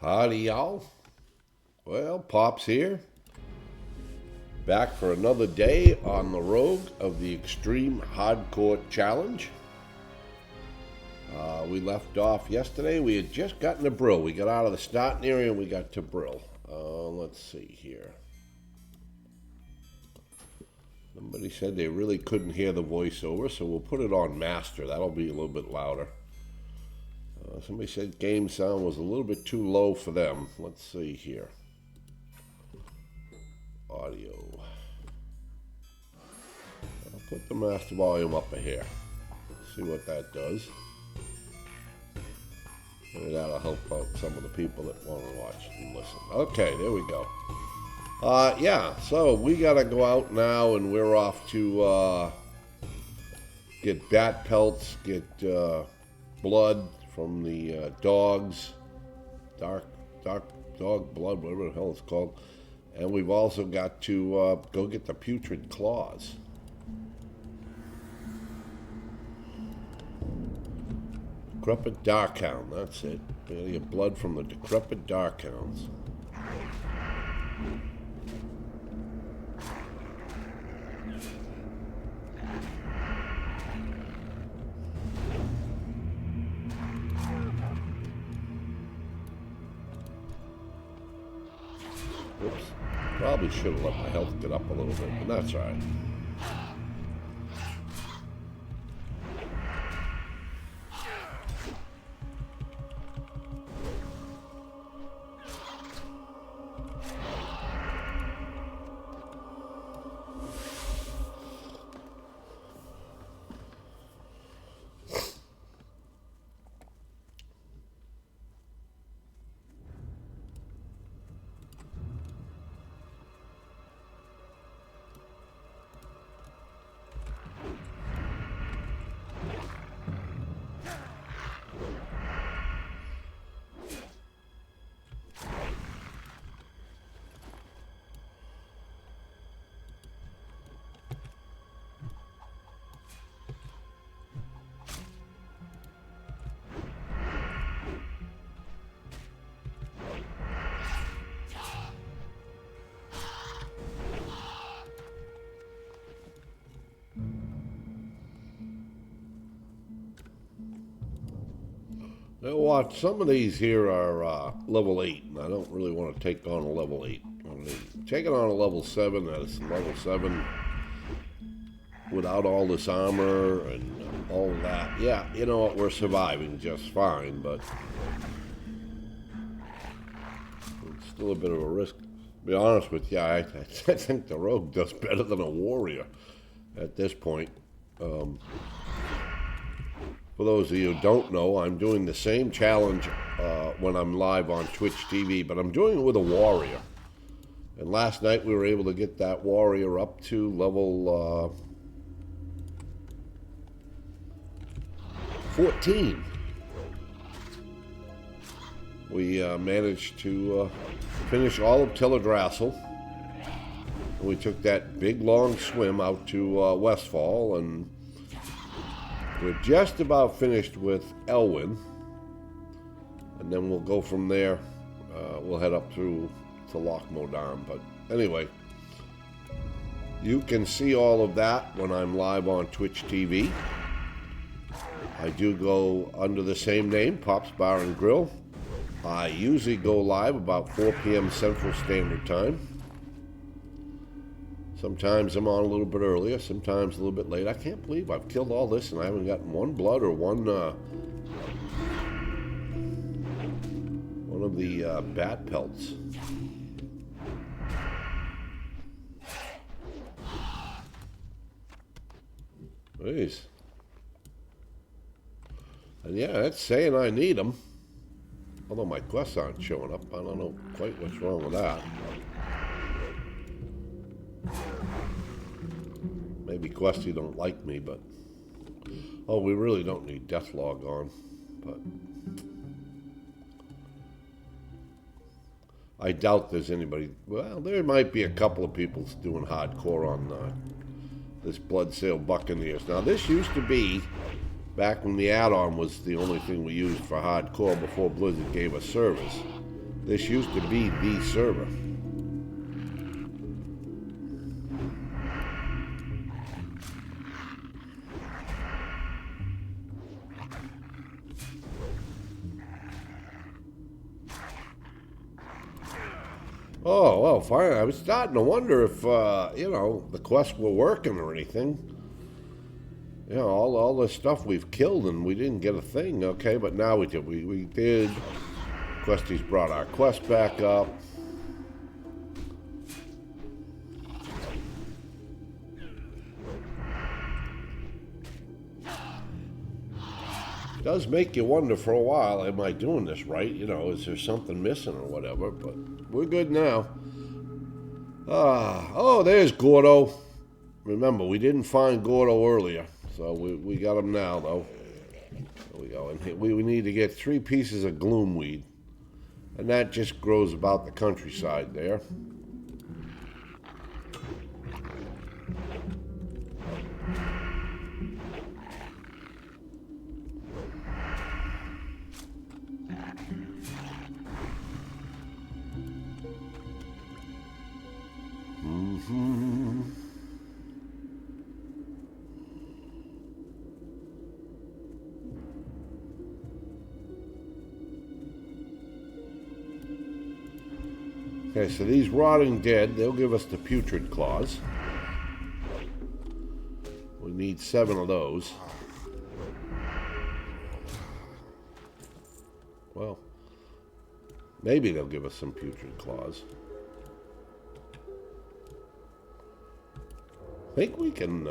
Howdy, y'all. Well, Pop's here. Back for another day on the road of the Extreme Hardcore Challenge. We left off yesterday. We had just gotten to Brill. We got out of the starting area and we got to Brill. Let's see here. Somebody said they really couldn't hear the voiceover, so we'll put it on master. That'll be a little bit louder. Somebody said game sound was a little bit too low for them. Let's see here. Audio. I'll put the master volume up here. See what that does. Maybe that'll help out some of the people that want to watch and listen. Okay, there we go. Yeah, so we got to go out now, and we're off to get bat pelts, get blood from the dogs, dark dog blood, whatever the hell it's called. And we've also got to go get the putrid claws. Decrepit Darkhound, that's it. We gotta get blood from the decrepit Darkhounds. Oops. Probably should have let my health get up a little bit, but that's all right. Now watch, some of these here are level 8, and I don't really want to take on a level 8. Taking on a level 7, that's level 7 without all this armor and all that. Yeah, you know what, we're surviving just fine, but it's still a bit of a risk. To be honest with you, I think the rogue does better than a warrior at this point. For those of you who don't know, I'm doing the same challenge when I'm live on Twitch TV, but I'm doing it with a warrior. And last night we were able to get that warrior up to level 14. We managed to finish all of Tillerdrassel. We took that big long swim out to Westfall, and we're just about finished with Elwyn, and then we'll go from there. We'll head up through to Lochmodam. But anyway, you can see all of that when I'm live on Twitch TV. I do go under the same name, Popsbarngrill. I usually go live about 4 p.m. Central Standard Time. Sometimes I'm on a little bit earlier, sometimes a little bit late. I can't believe I've killed all this and I haven't gotten one blood or one of the bat pelts. Jeez. And yeah, it's saying I need them. Although my quests aren't showing up. I don't know quite what's wrong with that. Maybe Questy don't like me, but... Oh, we really don't need Deathlog on, but... I doubt there's anybody... Well, there might be a couple of people doing hardcore on this Bloodsail Buccaneers. Now, this used to be back when the add-on was the only thing we used for hardcore before Blizzard gave us service. This used to be the server. Oh, well, fine. I was starting to wonder if, the quests were working or anything. You know, all the stuff we've killed and we didn't get a thing. Okay, but now we did. We did. Questies brought our quest back up. It does make you wonder for a while, am I doing this right? You know, is there something missing or whatever? But we're good now. Oh, there's Gordo. Remember, we didn't find Gordo earlier, so we got him now, though. There we go. And we need to get 3 pieces of gloomweed. And that just grows about the countryside there. Okay, so these rotting dead, they'll give us the putrid claws. We need 7 of those. Well, maybe they'll give us some putrid claws. I think we can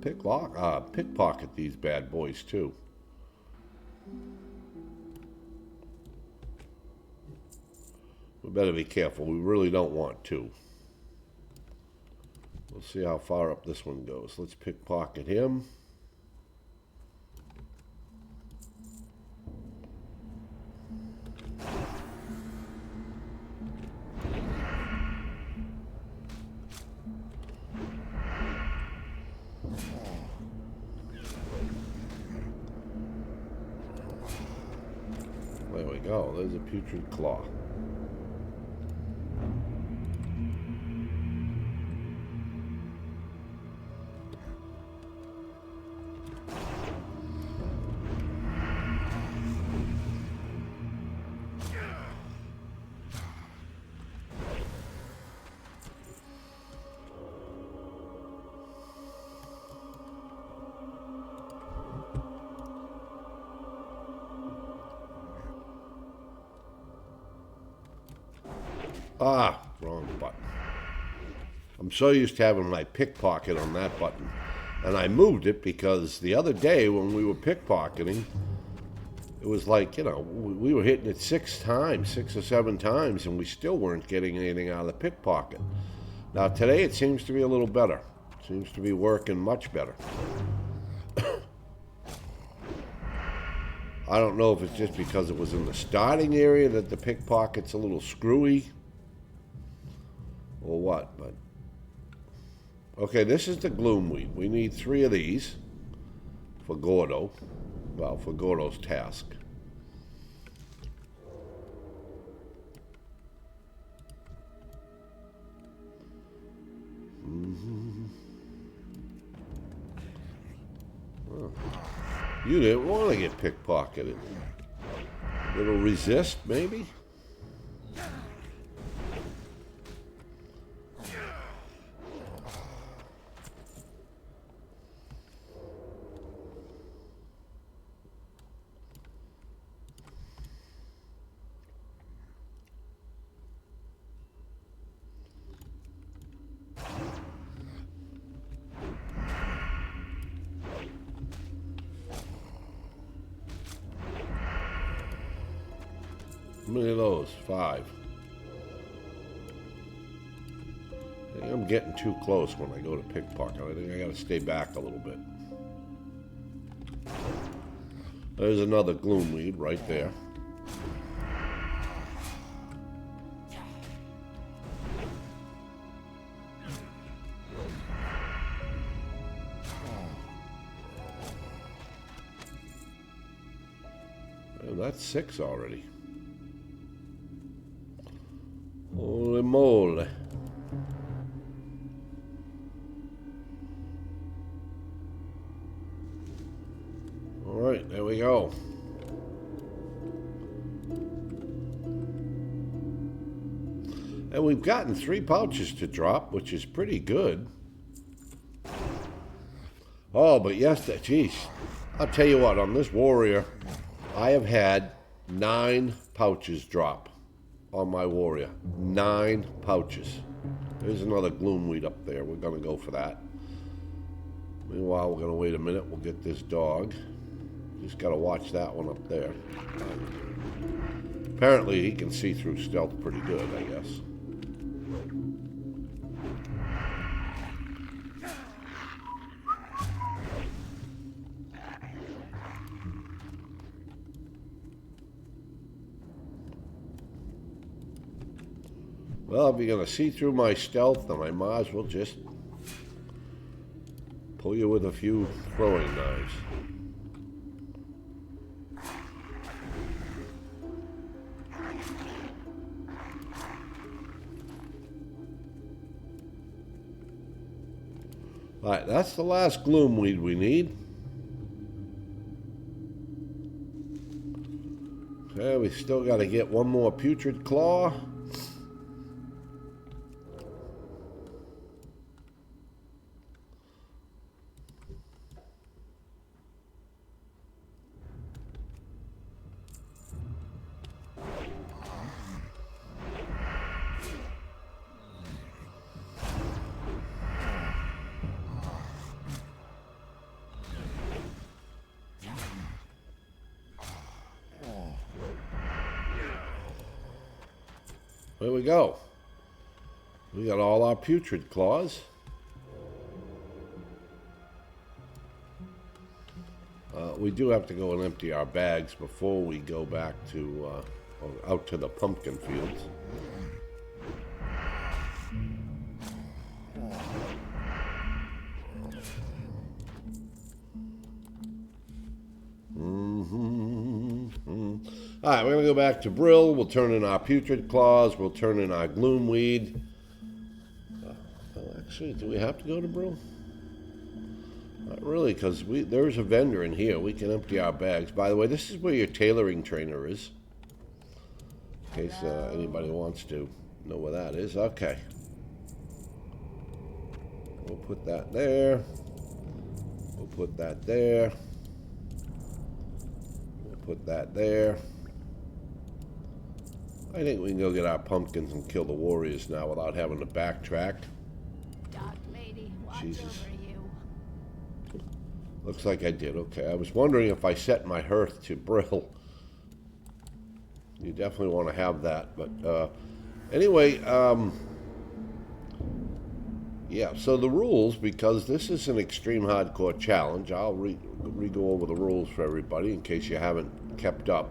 pickpocket these bad boys too. We better be careful. We really don't want to. We'll see how far up this one goes. Let's pickpocket him. There we go. There's a putrid claw. Ah, wrong button. I'm so used to having my pickpocket on that button. And I moved it because the other day when we were pickpocketing, it was like, you know, we were hitting it 6 or 7 times, and we still weren't getting anything out of the pickpocket. Now today it seems to be a little better. It seems to be working much better. I don't know if it's just because it was in the starting area that the pickpocket's a little screwy or what, but okay, this is the gloomweed. We need 3 of these for Gordo. Well, for Gordo's task. Well, you didn't want to get pickpocketed. Little resist, maybe? How many of those? 5. I think I'm getting too close when I go to pickpocket. I think I gotta stay back a little bit. There's another gloomweed right there. And that's 6 already. Holy moly. Alright, there we go. And we've gotten 3 pouches to drop, which is pretty good. Oh, but yes, geez. I'll tell you what, on this warrior, I have had 9 pouches drop on my warrior. 9 pouches. There's another gloomweed up there. We're going to go for that. Meanwhile, we're going to wait a minute. We'll get this dog. Just got to watch that one up there. Apparently, he can see through stealth pretty good, I guess. Well, if you're going to see through my stealth, then I might as well just pull you with a few throwing knives. Alright, that's the last gloomweed we need. Okay, we still got to get one more putrid claw. There we go. We got all our putrid claws. We do have to go and empty our bags before we go back to out to the pumpkin fields. All right, we're going to go back to Brill. We'll turn in our putrid claws. We'll turn in our gloomweed. Actually, do we have to go to Brill? Not really, because there's a vendor in here. We can empty our bags. By the way, this is where your tailoring trainer is. In case anybody wants to know where that is. Okay. We'll put that there. We'll put that there. We'll put that there. I think we can go get our pumpkins and kill the warriors now without having to backtrack. Dark lady, watch Jesus. over you. Looks like I did. Okay, I was wondering if I set my hearth to Brill. You definitely want to have that. But anyway, yeah, so the rules, because this is an extreme hardcore challenge, I'll re-go over the rules for everybody in case you haven't kept up.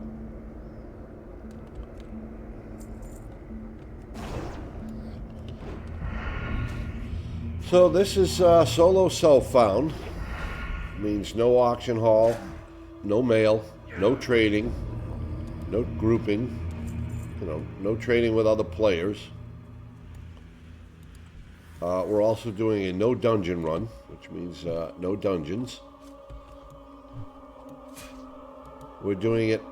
So this is solo self-found. Means no auction haul, no mail, no trading, no grouping, no trading with other players. We're also doing a no dungeon run, which means no dungeons. We're doing it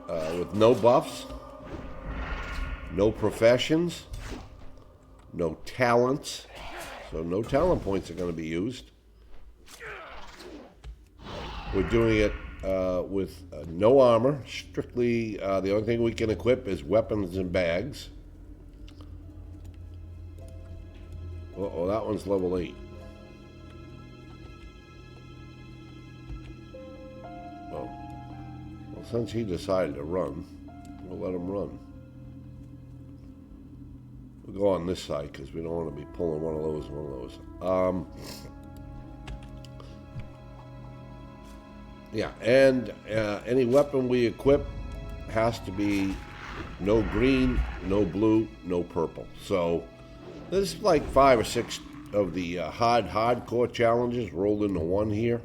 with no buffs, no professions, no talents. So no talent points are going to be used. We're doing it with no armor. Strictly, the only thing we can equip is weapons and bags. Uh-oh, that one's level 8. Oh. Well, since he decided to run, we'll let him run. We'll go on this side because we don't want to be pulling one of those. Yeah, and any weapon we equip has to be no green, no blue, no purple. So there's like 5 or 6 of the hardcore challenges rolled into one here.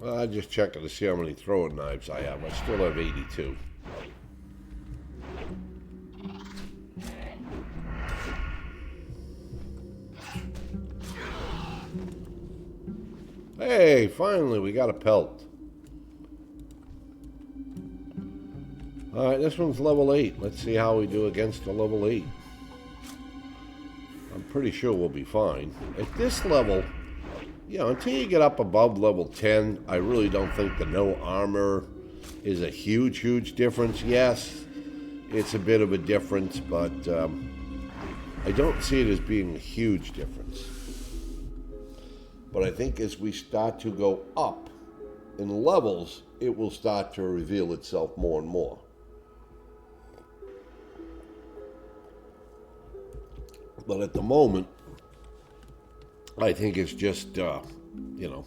I'm just checking to see how many throwing knives I have. I still have 82. Hey, finally we got a pelt. Alright, this one's level 8. Let's see how we do against a level 8. I'm pretty sure we'll be fine. At this level, you know, until you get up above level 10, I really don't think the no armor is a huge, huge difference. Yes, it's a bit of a difference, but I don't see it as being a huge difference. But I think as we start to go up in levels, it will start to reveal itself more and more. But at the moment, I think it's just, you know,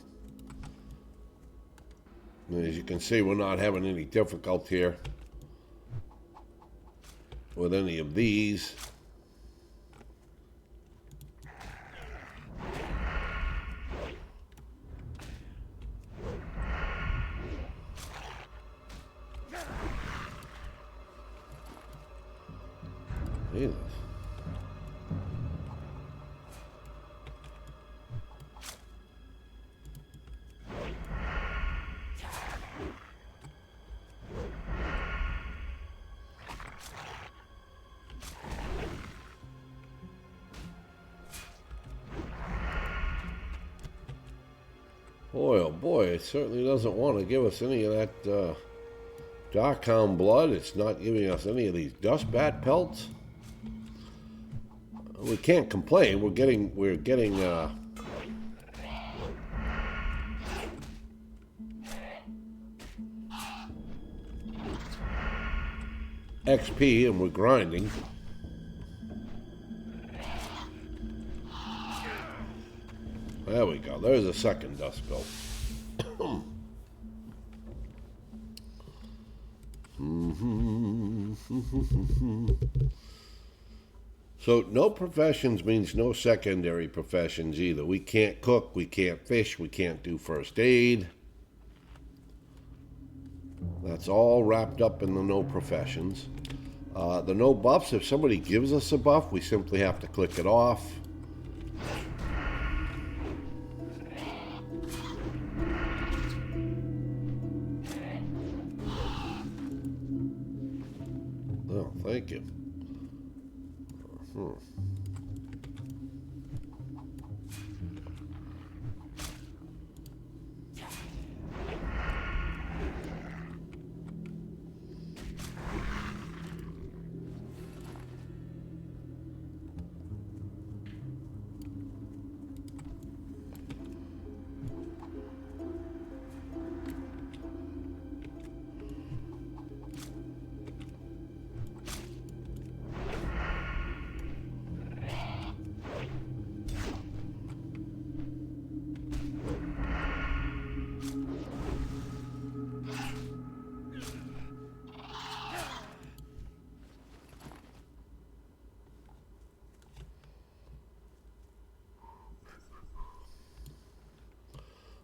as you can see, we're not having any difficulty here with any of these. Jesus. Boy, oh boy, it certainly doesn't want to give us any of that Darkhound blood. It's not giving us any of these dust bat pelts. We can't complain. We're getting XP and we're grinding. There we go. There's a second dust belt. So no professions means no secondary professions either. We can't cook, we can't fish, we can't do first aid. That's all wrapped up in the no professions. The no buffs, if somebody gives us a buff, we simply have to click it off. Oh, thank you.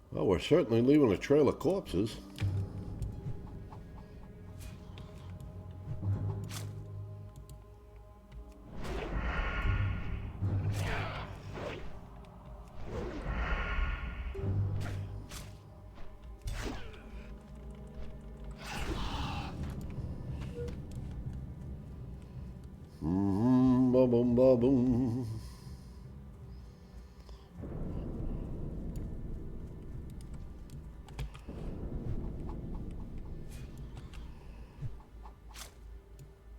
Well, we're certainly leaving a trail of corpses. Boom, boom, boom.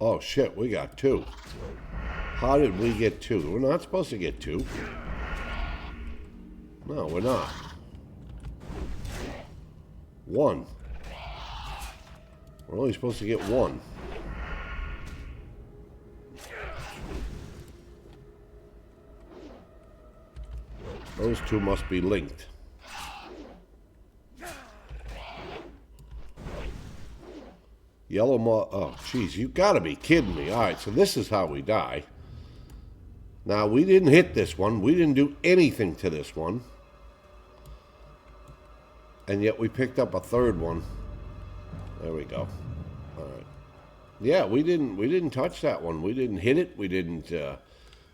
Oh shit, we got 2. How did we get 2? We're not supposed to get 2. No, we're not. 1. We're only supposed to get 1. Those 2 must be linked. Yellow oh, jeez, you gotta be kidding me. All right, so this is how we die. Now, we didn't hit this one. We didn't do anything to this one. And yet we picked up a third one. There we go. All right. Yeah, we didn't touch that one. We didn't hit it. We didn't,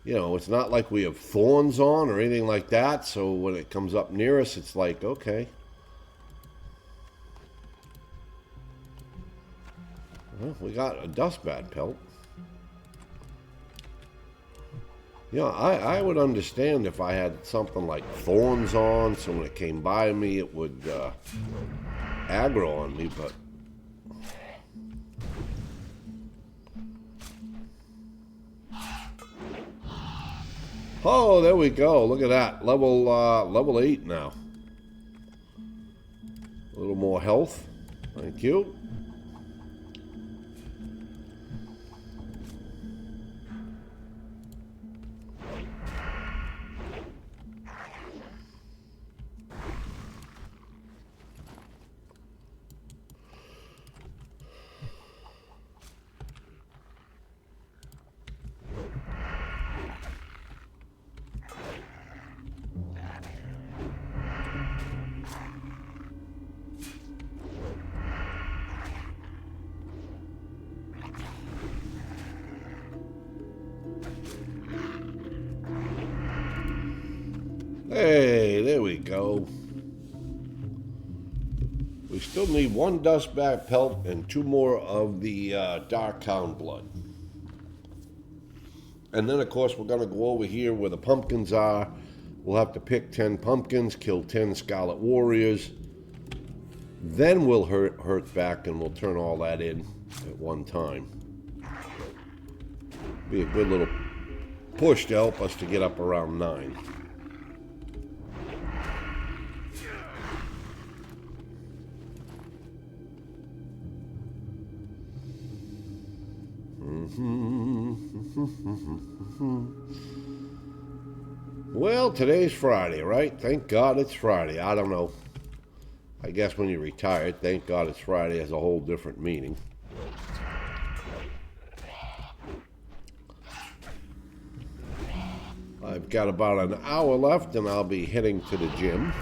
it's not like we have thorns on or anything like that. So when it comes up near us, it's like, okay. Well, we got a dust bat pelt. I would understand if I had something like thorns on, so when it came by me, it would aggro on me, but... Oh, there we go. Look at that. Level 8 now. A little more health. Thank you. Hey, there we go. We still need one dust bat pelt and 2 more of the dark hound blood. And then, of course, we're going to go over here where the pumpkins are. We'll have to pick 10 pumpkins, kill 10 Scarlet Warriors. Then we'll hurt back and we'll turn all that in at one time. Be a good little push to help us to get up around 9. Well, today's Friday, right? Thank God it's Friday. I don't know. I guess when you're retired, thank God it's Friday has a whole different meaning. I've got about an hour left and I'll be heading to the gym.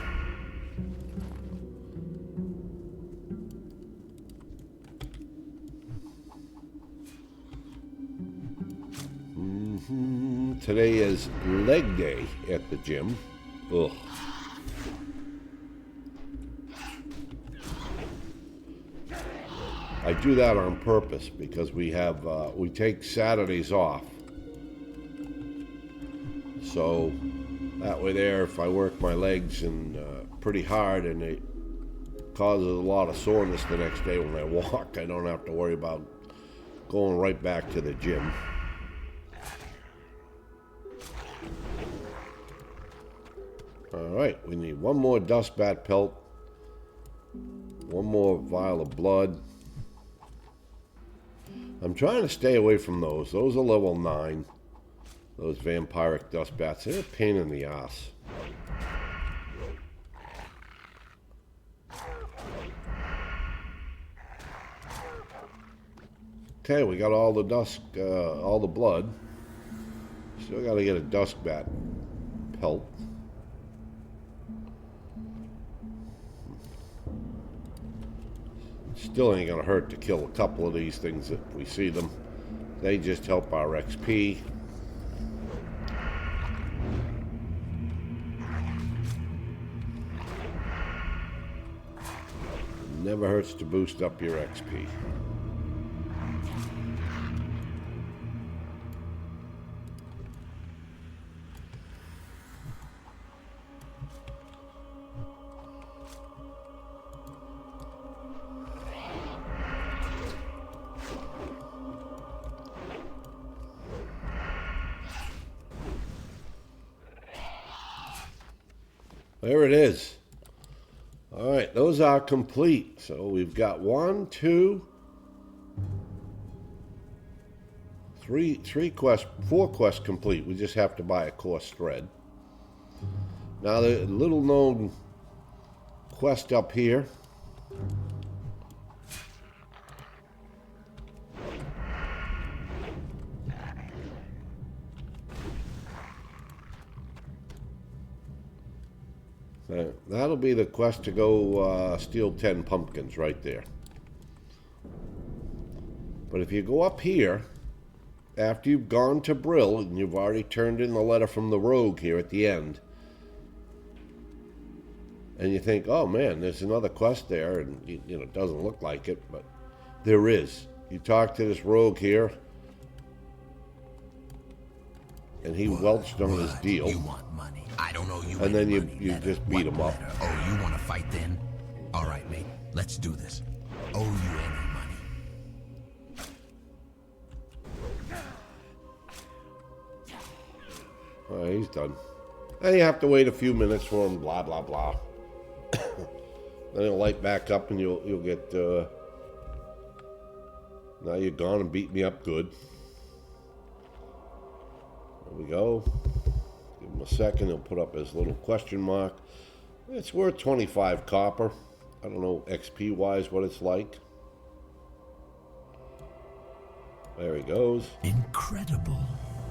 Today is leg day at the gym. Ugh. I do that on purpose because we take Saturdays off. So that way there, if I work my legs and pretty hard and it causes a lot of soreness the next day when I walk, I don't have to worry about going right back to the gym. All right, we need 1 more dust bat pelt, 1 more vial of blood. I'm trying to stay away from those. Those are level 9. Those vampiric dust bats. They're a pain in the ass. Okay, we got all the all the blood. Still got to get a dust bat pelt. Still ain't gonna hurt to kill a couple of these things if we see them. They just help our XP. Never hurts to boost up your XP. There it is. All right, those are complete. So we've got 1, 2, 3 quests, 4 quests complete. We just have to buy a course thread. Now the little known quest up here. That'll be the quest to go steal 10 pumpkins right there. But if you go up here, after you've gone to Brill, and you've already turned in the letter from the rogue here at the end, and you think, oh man, there's another quest there, and you know, it doesn't look like it, but there is. You talk to this rogue here, and he welched on his deal. You want money? I don't owe you And any then you money. just beat him up. Oh, you want to fight then? All right, mate. Let's do this. Owe you any money? All right, he's done. And you have to wait a few minutes for him, blah, blah, blah. Then he'll light back up and you'll get, now you're gone and beat me up good. There we go. Give him a second, he'll put up his little question mark. It's worth 25 copper. I don't know XP-wise what it's like. There he goes. Incredible.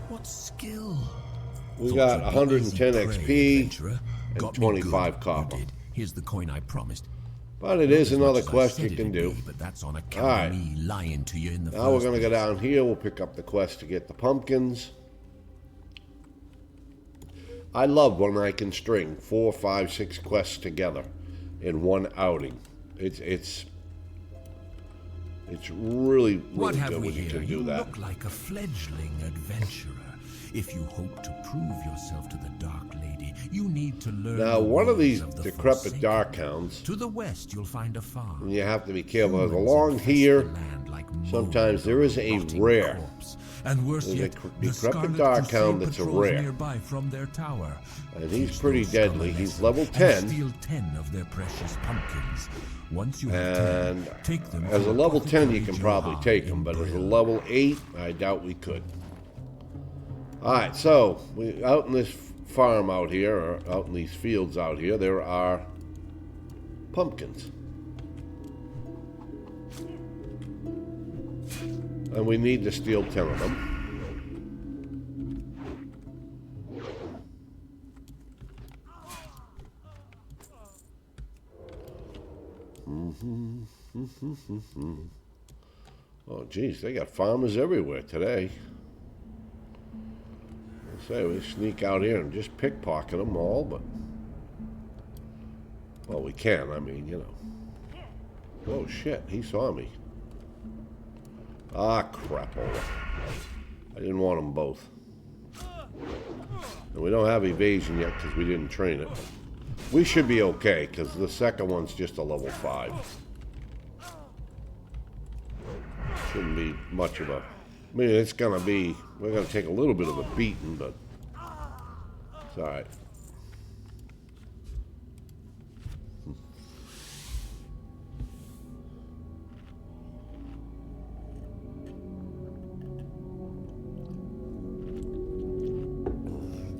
What skill. We got 110 XP and 25 copper. Here's the coin I promised. But it is another quest you can do. But that's on account of me lying to you in the first Now we're going to go place. down here. We'll pick up the quest to get the pumpkins. I love when I can string 4, 5, 6 quests together in one outing. It's really What have good we when you here? can do You that. look like a fledgling adventurer. If you hope to prove yourself to the Dark Lady, you need to learn. Now, the one of ways these the decrepit Forsaken. dark hounds, To the west, you'll find a farm. and you have to be careful. There's Humans along infest here, the land like sometimes mold there is on a rotting rare. corpse. And worse There's a yet, decrepit the Scarlet dark Crusade hound that's a patrols rare. nearby from their tower. And he's Teach pretty those deadly. scum a He's lesson level and 10. Steal 10 of their precious pumpkins. Once you have And 10, take them as to a level 10, you Apothecary can probably Johann take in him, but as a Brill. level 8, I doubt we could. Alright, so, we out in this farm out here, or out in these fields out here, there are pumpkins. And we need to steal 10 of them. Oh, geez, they got farmers everywhere today. I say we sneak out here and just pickpocket them all, but well, we can. I mean, you know. Oh shit, he saw me. Ah, crapola. I didn't want them both. And we don't have evasion yet because we didn't train it. We should be okay because the second one's just a level 5. Shouldn't be much of a... I mean, it's going to be... We're going to take a little bit of a beating, but it's all right.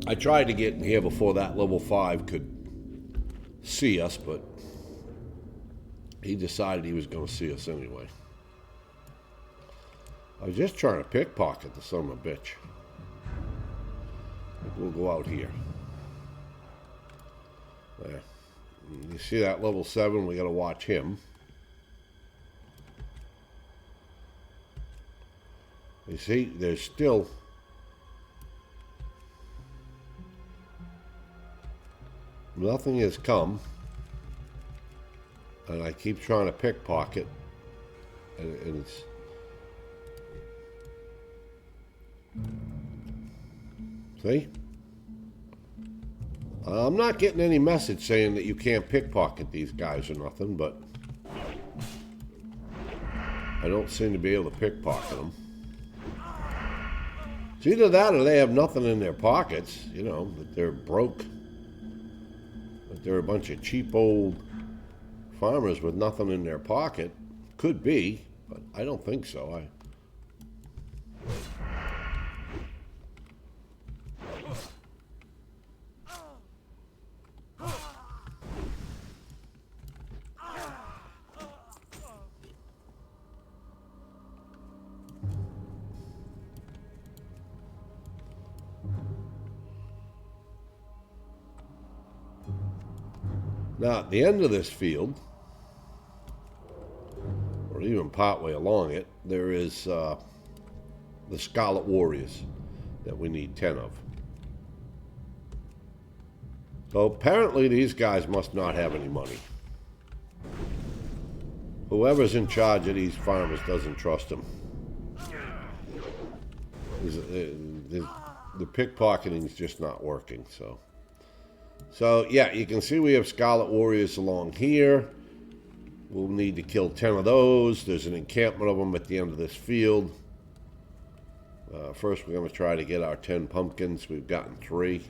I tried to get in here before that level 5 could see us, but he decided he was going to see us anyway. I was just trying to pickpocket the son of a bitch. We'll go out here. There. You see that level 7? We got to watch him. You see, there's still... Nothing has come. And I keep trying to pickpocket. And it's... See? I'm not getting any message saying that you can't pickpocket these guys or nothing, but I don't seem to be able to pickpocket them. It's either that or they have nothing in their pockets, you know, that they're broke. That they're a bunch of cheap old farmers with nothing in their pocket. Could be, but I don't think so. Now, at the end of this field, or even partway along it, there is the Scarlet Warriors that we need 10 of. So apparently these guys must not have any money. Whoever's in charge of these farmers doesn't trust them. The pickpocketing is just not working, so. So, yeah, you can see we have Scarlet Warriors along here. We'll need to kill 10 of those. There's an encampment of them at the end of this field. First, we're going to try to get our 10 pumpkins. We've gotten 3.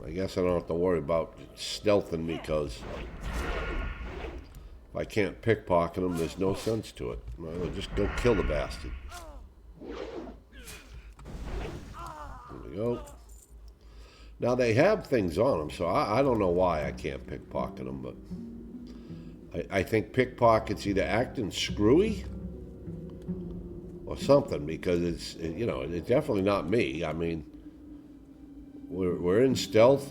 I guess I don't have to worry about stealthing because if I can't pickpocket them, there's no sense to it. I'll just go kill the bastard. There we go. Now, they have things on them, so I don't know why I can't pickpocket them, but I think pickpockets either acting screwy or something, because it's, you know, it's definitely not me. I mean, we're in stealth.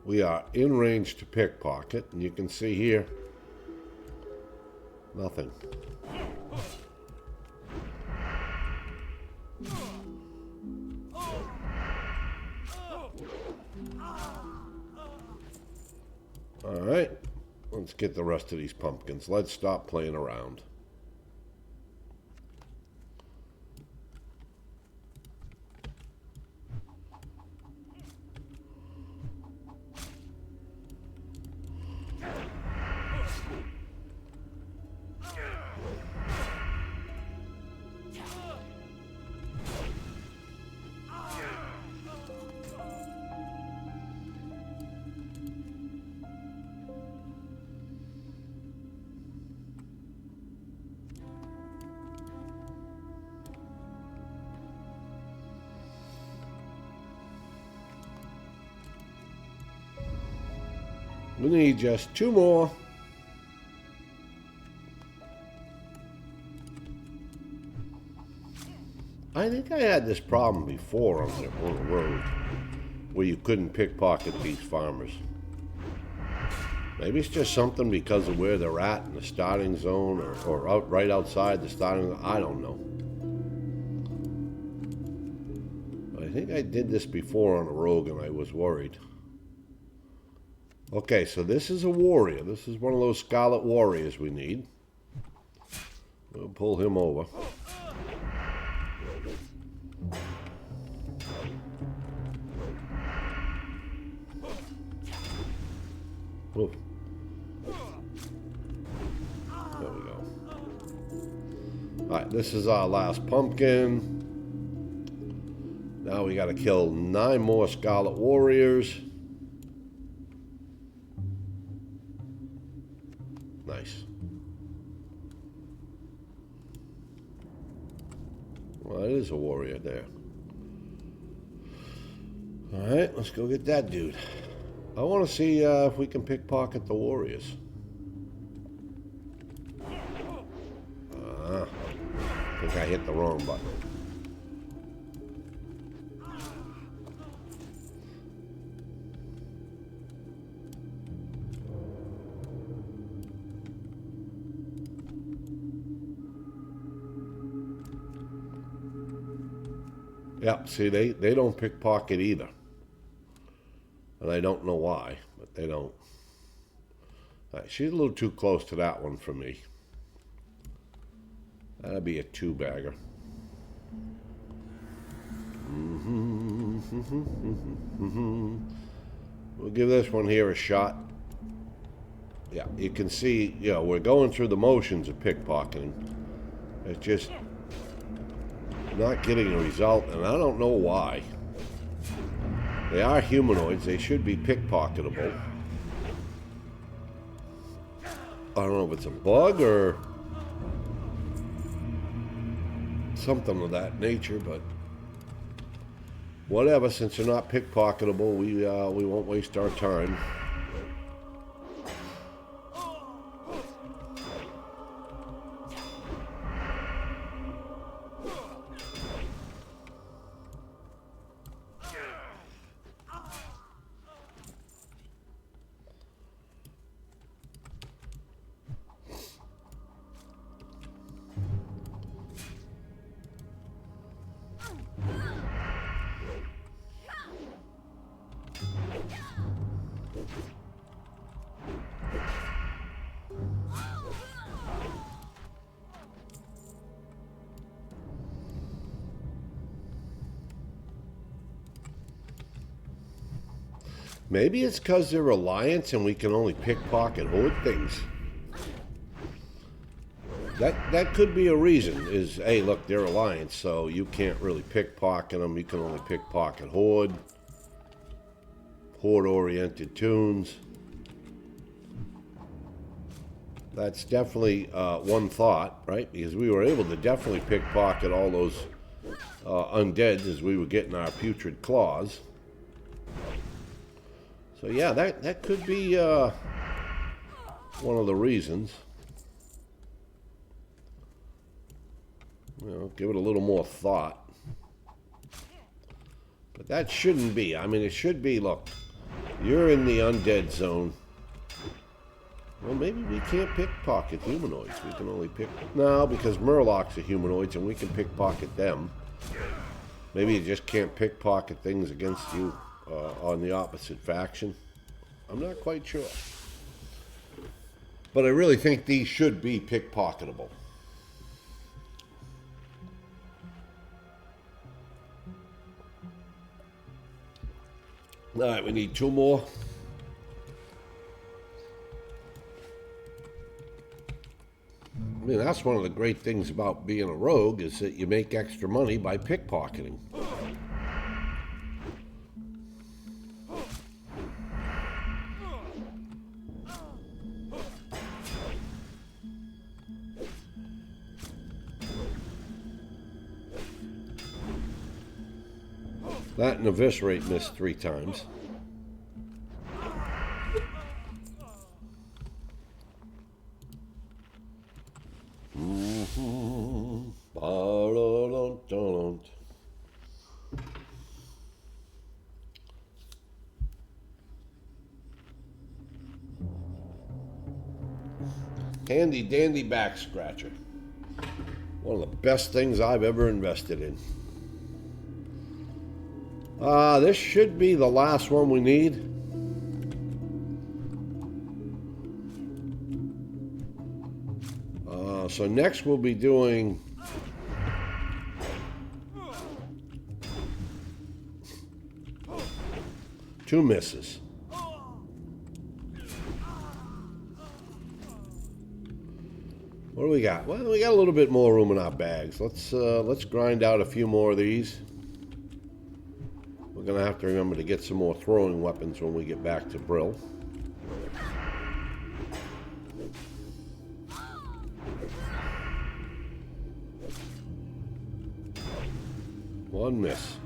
We are in range to pickpocket, and you can see here, nothing. All right, let's get the rest of these pumpkins. Let's stop playing around. We need just 2 more. I think I had this problem before on the road where you couldn't pickpocket these farmers. Maybe it's just something because of where they're at in the starting zone or out right outside the starting zone. I don't know. I think I did this before on a rogue and I was worried. Okay, so this is a warrior. This is one of those Scarlet Warriors we need. We'll pull him over. Ooh. There we go. Alright, this is our last pumpkin. Now we got to kill 9 more Scarlet Warriors. Nice. Well, it is a warrior there. Alright, let's go get that dude. I want to see if we can pickpocket the warriors. I think I hit the wrong button. Yeah, see, they don't pickpocket either. And I don't know why, but they don't. Right, she's a little too close to that one for me. That'd be a 2-bagger. We'll give this one here a shot. Yeah, you can see, you know, we're going through the motions of pickpocketing. It's just not getting a result, and I don't know why. They are humanoids. They should be pickpocketable. I don't know if it's a bug or something of that nature, but whatever. Since they're not pickpocketable, we won't waste our time. Maybe it's because they're Alliance and we can only pickpocket Horde things. That could be a reason, is, hey, look, they're Alliance, so you can't really pickpocket them. You can only pickpocket Horde. Horde-oriented tunes. That's definitely one thought, right? Because we were able to definitely pickpocket all those undeads as we were getting our putrid claws. So yeah, that could be one of the reasons. You know, give it a little more thought. But that shouldn't be. I mean, it should be, look, you're in the undead zone. Well, maybe we can't pickpocket humanoids. We can only pick... No, because Murlocs are humanoids and we can pickpocket them. Maybe you just can't pickpocket things against you on the opposite faction. I'm not quite sure. But I really think these should be pickpocketable. All right, we need 2 more. I mean, that's one of the great things about being a rogue, is that you make extra money by pickpocketing. That and Eviscerate missed 3 times. Handy dandy back scratcher. One of the best things I've ever invested in. This should be the last one we need. So next we'll be doing two misses. What do we got? Well, we got a little bit more room in our bags. Let's grind out a few more of these. We're gonna have to remember to get some more throwing weapons when we get back to Brill. One miss.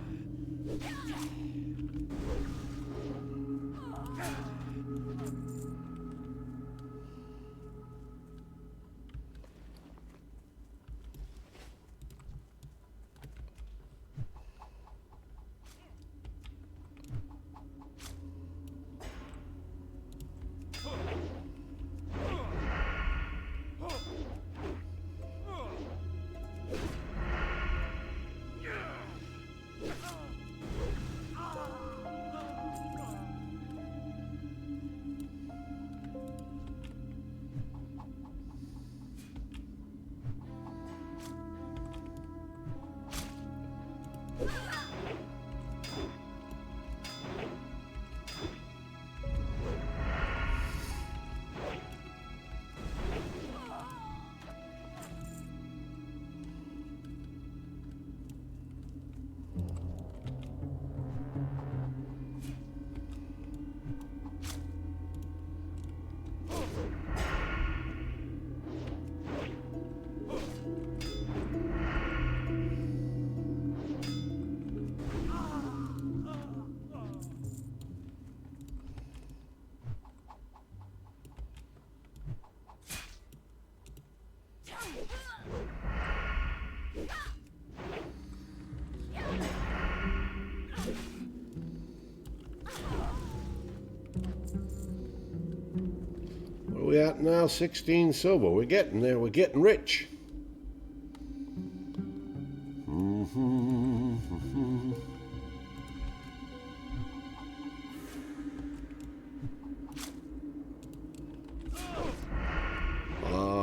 we at now? 16 silver. We're getting there. We're getting rich.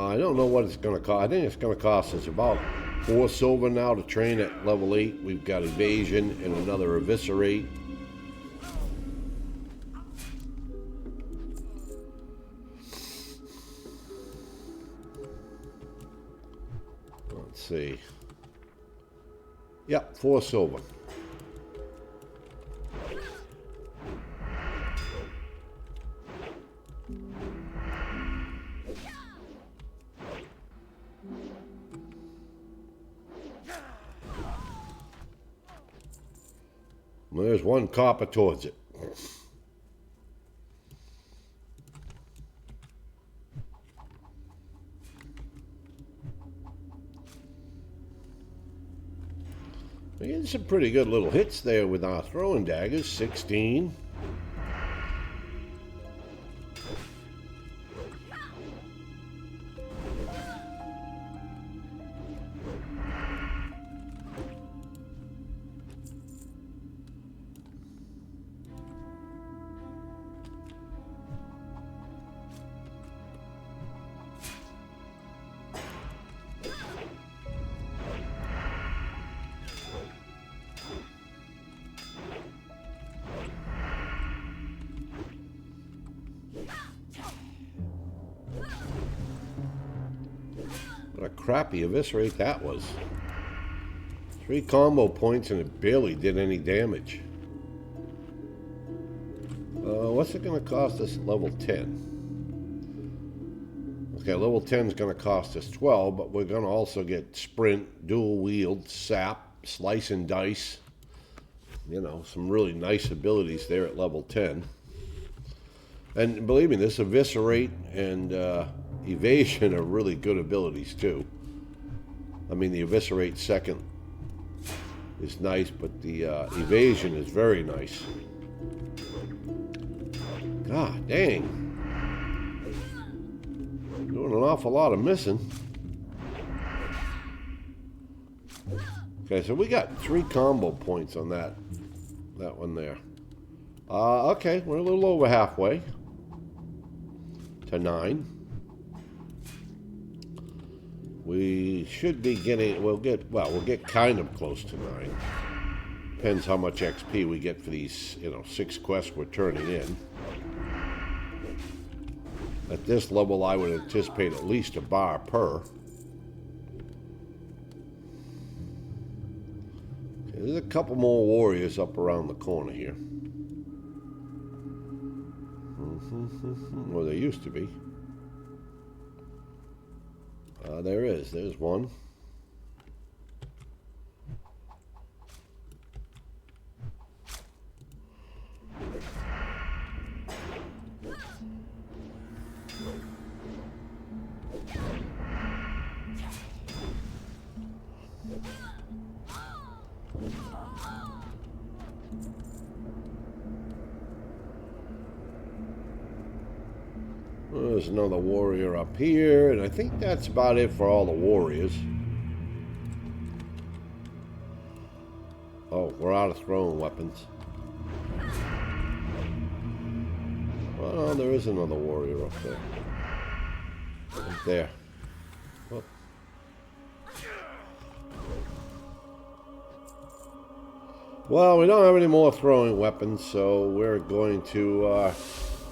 I don't know what it's going to cost. I think it's going to cost us about 4 silver now to train at level 8. We've got evasion and another eviscerate. Let's see. Yep, 4 silver. There's 1 copper towards it. We're getting some pretty good little hits there with our throwing daggers. 16. What a crappy eviscerate that was. 3 combo points and it barely did any damage. What's it going to cost us at level 10? Okay, level 10 is going to cost us 12, but we're going to also get sprint, dual wield, sap, slice and dice. You know, some really nice abilities there at level 10. And believe me, this eviscerate and evasion are really good abilities too. I mean, the eviscerate second is nice, but the evasion is very nice. God dang. Doing an awful lot of missing. Okay, so we got 3 combo points on that one there. Okay, we're a little over halfway to 9. We should be getting, we'll get kind of close to 9. Depends how much XP we get for these, 6 quests we're turning in. At this level, I would anticipate at least a bar per. Okay, there's a couple more warriors up around the corner here. Well, there used to be. There is. There's one. There's another warrior up here, and I think that's about it for all the warriors. Oh, we're out of throwing weapons. Well, no, there is another warrior up there. Right there. Oh. Well, we don't have any more throwing weapons, so we're going to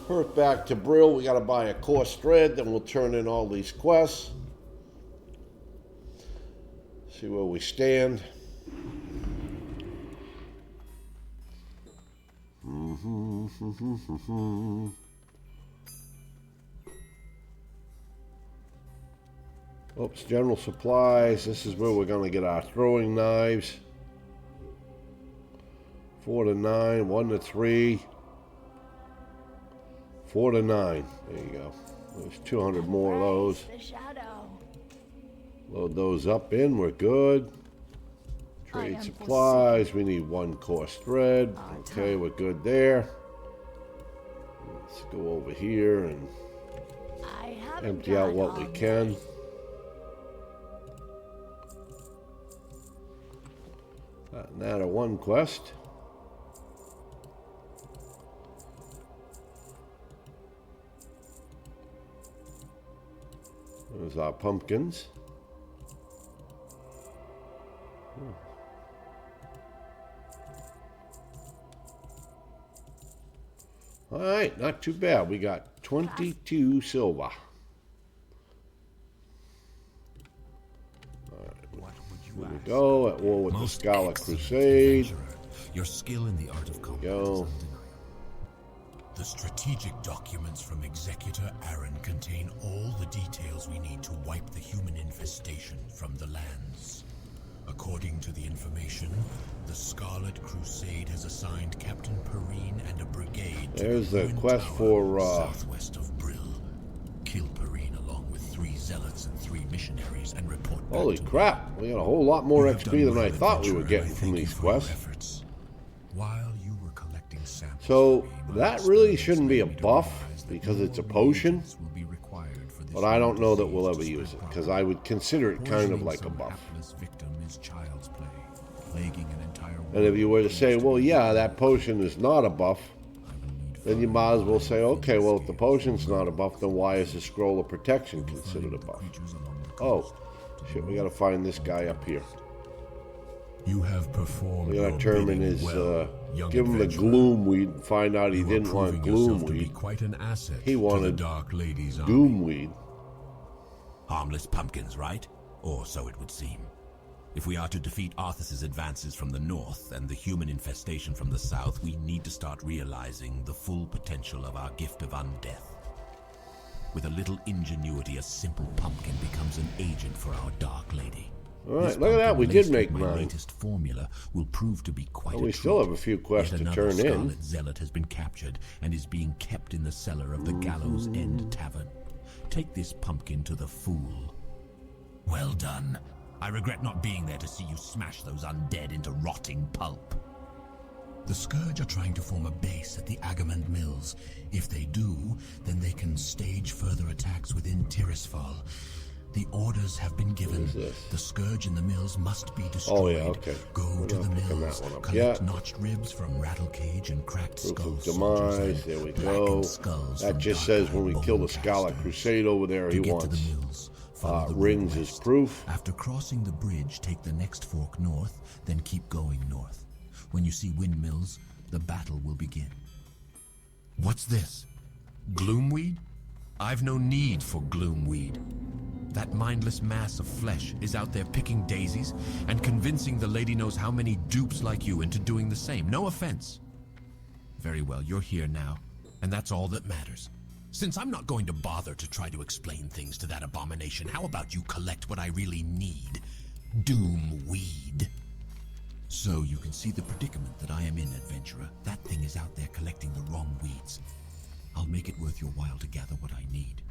hurt back to Brill. We got to buy a coarse thread, then we'll turn in all these quests. See where we stand. Oops, general supplies. This is where we're going to get our throwing knives. 4 to 9, 1 to 3. 4 to 9. There you go. There's 200 more of those. The shadow. Load those up in. We're good. Trade supplies. We need 1 coarse thread. Okay, we're good there. Let's go over here and I Empty out what we can. Now to one quest. There's our pumpkins. All right, not too bad. We got 22 silver. Here we go, at war with the Scarlet Crusade. Your skill in the art of combat is undeniable. The strategic documents from Executor Aaron contain all the details we need to wipe the human infestation from the lands. According to the information, the Scarlet Crusade has assigned Captain Perrine and a brigade There's to the quest for southwest of Brill. Kill Perrine along with 3 zealots and 3 missionaries and report back Holy to crap, we got a whole lot more You have XP done than well, I thought we were adventurer, getting and I from thank these you for your quests. efforts. While you were collecting samples So for me, my that really experience shouldn't be a led me to buff realize that because it's a more potion, reagents will be required for this but I don't know that we'll disease ever to use spread it because properly. I would consider it kind of Poisoning like a some buff. hapless victim is child's play, plaguing an entire And if you were to world say, used well, be yeah, that potion is not a buff, I will need then you further might as well time say, to okay, well, if the investigate potion's not a buff, then why is the scroll of protection considered a the buff? creatures along the Oh, coast to the shit, we north gotta find this guy up here. You have performed We gotta your turn in bidding his, well, young give him the adventurer. gloomweed and find out he You are didn't want proving yourself to be gloomweed. quite an asset He to the wanted Dark Lady's army. Doomweed. Harmless pumpkins, right? Or so it would seem. If we are to defeat Arthas's advances from the north and the human infestation from the south, we need to start realizing the full potential of our gift of undeath. With a little ingenuity, a simple pumpkin becomes an agent for our Dark Lady. All right, This look at that, pumpkin, we did laced make with my 9. latest formula will prove to be quite And a we still treat. have a few quests Yet to another turn in. Scarlet Zealot has been captured and is being kept in the cellar of the Gallows End Tavern. Take this pumpkin to the fool. Well done. I regret not being there to see you smash those undead into rotting pulp. The Scourge are trying to form a base at the Agamand Mills. If they do, then they can stage further attacks within Tirisfal. The orders have been given. What is this? The Scourge in the mills must be destroyed. Oh, yeah, okay. Go We're to not the picking mills, that one up collect yet. notched ribs from Rattlecage and cracked Proof of skulls. demise, soldiers, there we and go. blackened skulls That from just dark says when we eyed kill the bone Scarlet casters. Crusade over there, To he get to wants the mills, follow the road rings as west. proof. After crossing the bridge, take the next fork north, then keep going north. When you see windmills, the battle will begin. What's this? Gloomweed? I've no need for gloomweed. That mindless mass of flesh is out there picking daisies and convincing the lady knows how many dupes like you into doing the same. No offense. Very well, you're here now, and that's all that matters. Since I'm not going to bother to try to explain things to that abomination, how about you collect what I really need? Doomweed. So you can see the predicament that I am in, adventurer. That thing is out there collecting the wrong weeds. I'll make it worth your while to gather what I need.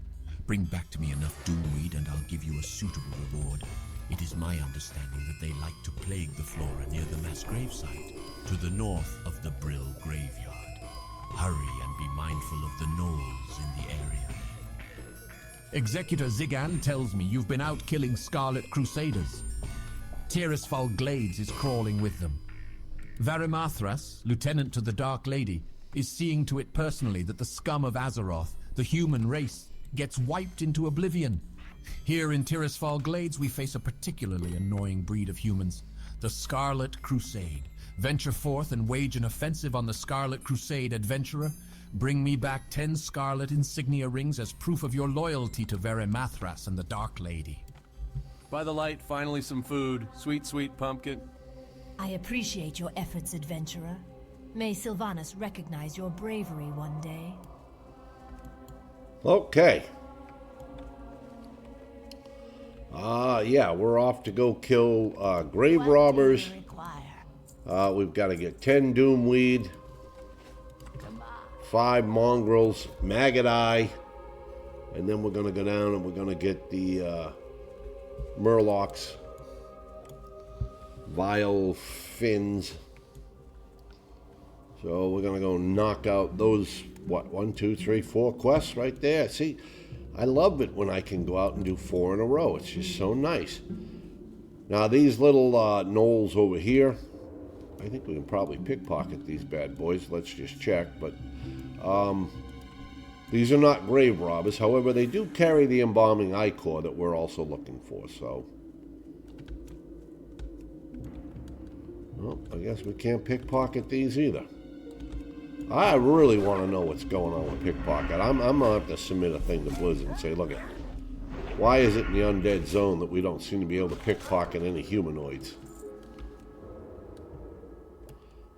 Bring back to me enough doomweed and I'll give you a suitable reward. It is my understanding that they like to plague the flora near the mass gravesite, to the north of the Brill graveyard. Hurry and be mindful of the gnolls in the area. Executor Zigan tells me you've been out killing Scarlet Crusaders. Tirisfal Glades is crawling with them. Varimathras, lieutenant to the Dark Lady, is seeing to it personally that the scum of Azeroth, the human race, gets wiped into oblivion. Here in Tirisfal Glades, we face a particularly annoying breed of humans, the Scarlet Crusade. Venture forth and wage an offensive on the Scarlet Crusade, adventurer. Bring me back 10 scarlet insignia rings as proof of your loyalty to Varimathras and the Dark Lady. By the light, finally some food. Sweet, sweet pumpkin. I appreciate your efforts, adventurer. May Sylvanas recognize your bravery one day. Okay. Yeah, we're off to go kill grave What do robbers. you require? We've got to get 10 doomweed, Come on. 5 mongrels, maggot eye, and then we're going to go down and we're going to get the murlocs, vile fins. So we're going to go knock out those, what, 1, 2, 3, 4 quests right there. See, I love it when I can go out and do 4 in a row. It's just so nice. Now these little knolls over here, I think we can probably pickpocket these bad boys. Let's just check. But these are not grave robbers. However, they do carry the embalming ichor that we're also looking for. So, well, I guess we can't pickpocket these either. I really want to know what's going on with pickpocket. I'm going to have to submit a thing to Blizzard and say, look, why is it in the Undead Zone that we don't seem to be able to pickpocket any humanoids?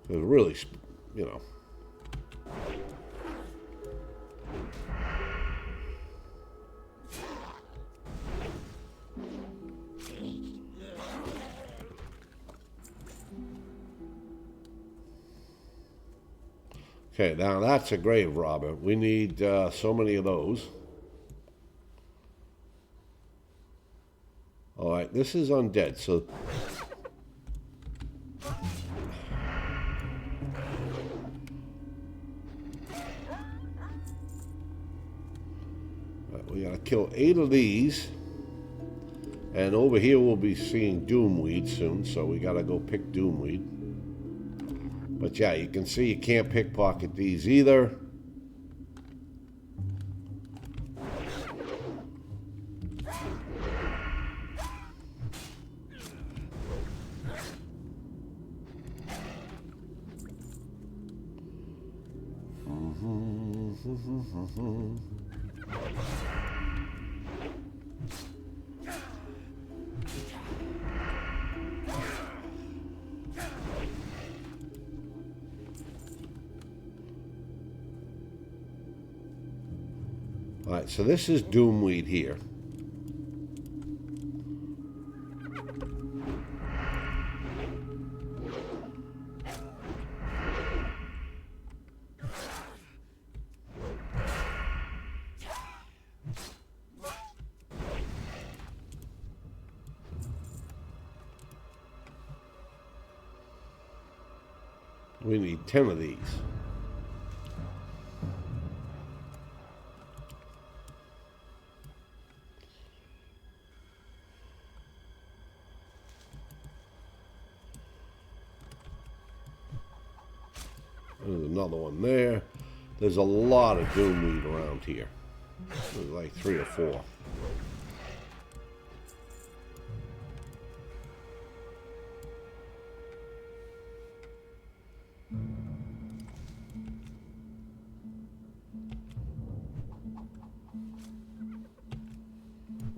Because really, you know. Okay, now that's a grave robber. We need so many of those. All right, this is undead, so... Right, we gotta kill 8 of these. And over here we'll be seeing Doomweed soon, so we gotta go pick Doomweed. But yeah, you can see you can't pickpocket these either. Alright, so this is Doomweed here. We need 10 of these. There's another one there. There's a lot of Doomweed around here. There's like 3 or 4.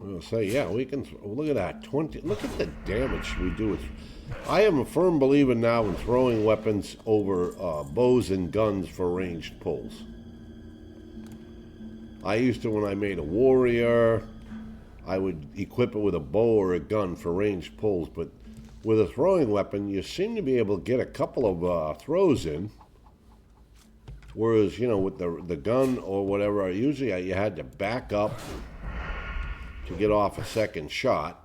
I'll say, yeah, we can. Look at that, 20. Look at the damage we do with. I am a firm believer now in throwing weapons over bows and guns for ranged pulls. I used to, when I made a warrior, I would equip it with a bow or a gun for ranged pulls. But with a throwing weapon, you seem to be able to get a couple of throws in. Whereas, you know, with the gun or whatever, usually you had to back up to get off a second shot.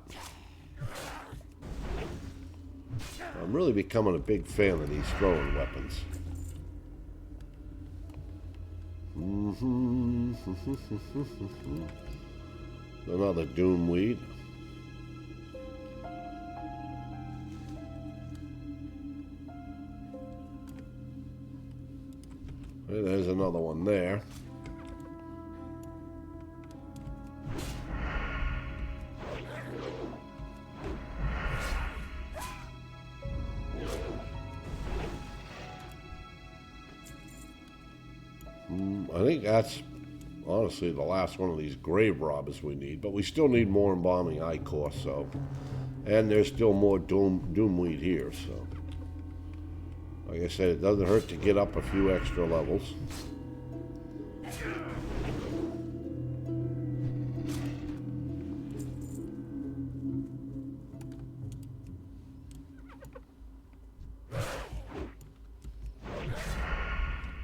I'm really becoming a big fan of these throwing weapons. Another Doomweed. Hey, there's another one there. I think that's honestly the last one of these grave robbers we need, but we still need more embalming ichor, so, and there's still more Doomweed here, so like I said, it doesn't hurt to get up a few extra levels.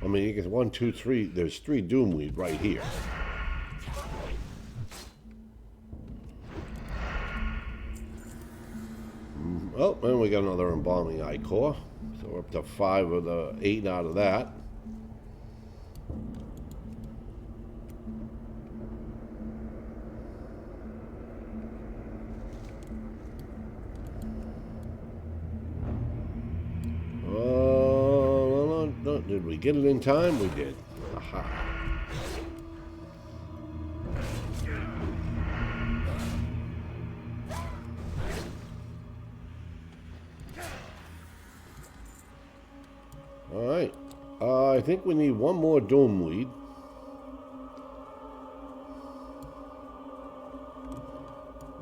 I mean, you get 1, 2, 3. There's 3 Doomweed right here. Oh, and we got another embalming ichor. So we're up to 5 of the 8 out of that. Did we get it in time? We did. Aha. Alright. I think we need one more doomweed.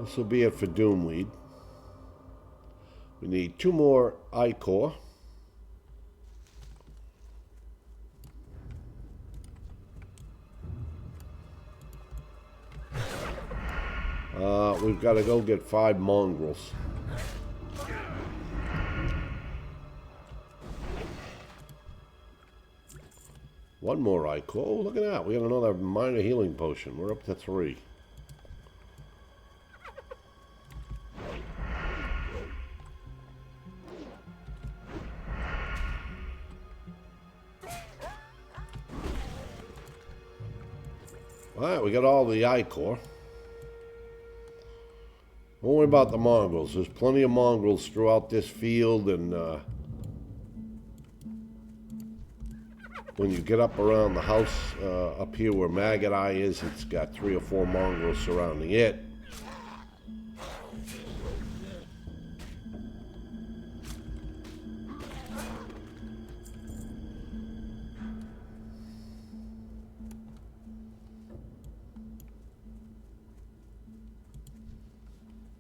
This will be it for doomweed. We need 2 more ichor. We've got to go get 5 mongrels. One more ichor. Oh, look at that. We got another minor healing potion. We're up to 3. Alright, we got all the ichor. Don't worry about the mongrels. There's plenty of mongrels throughout this field, and when you get up around the house up here where Maggot Eye is, it's got 3 or 4 mongrels surrounding it.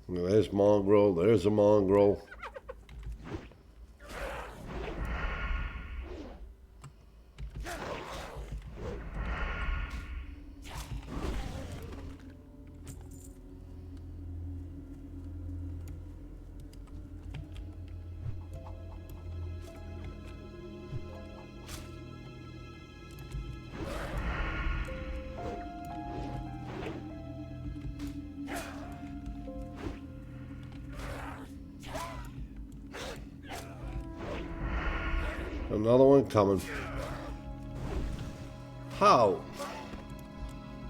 There's mongrel, there's a mongrel. Another one coming. How?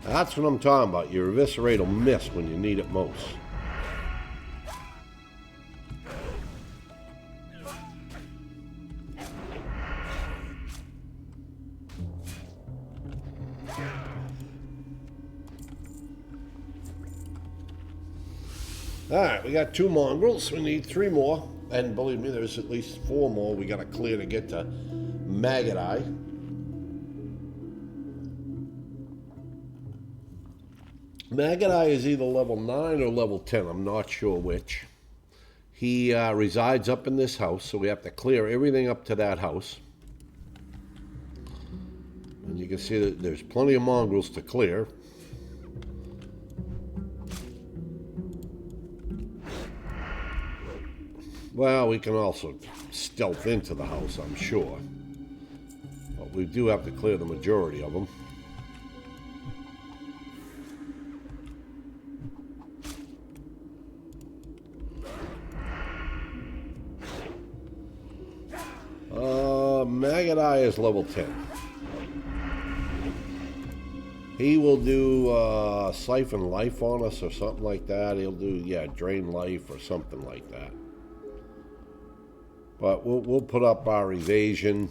That's what I'm talking about. Your eviscerate will miss when you need it most. Alright, we got 2 mongrels. We need 3 more. And believe me, there's at least 4 more we got to clear to get to Maggot Eye. Maggot Eye is either level 9 or level 10. I'm not sure which. He resides up in this house, so we have to clear everything up to that house. And you can see that there's plenty of mongrels to clear. Well, we can also stealth into the house, I'm sure. But we do have to clear the majority of them. Maggot Eye is level 10. He will do siphon life on us or something like that. He'll do, yeah, drain life or something like that. But we'll put up our evasion.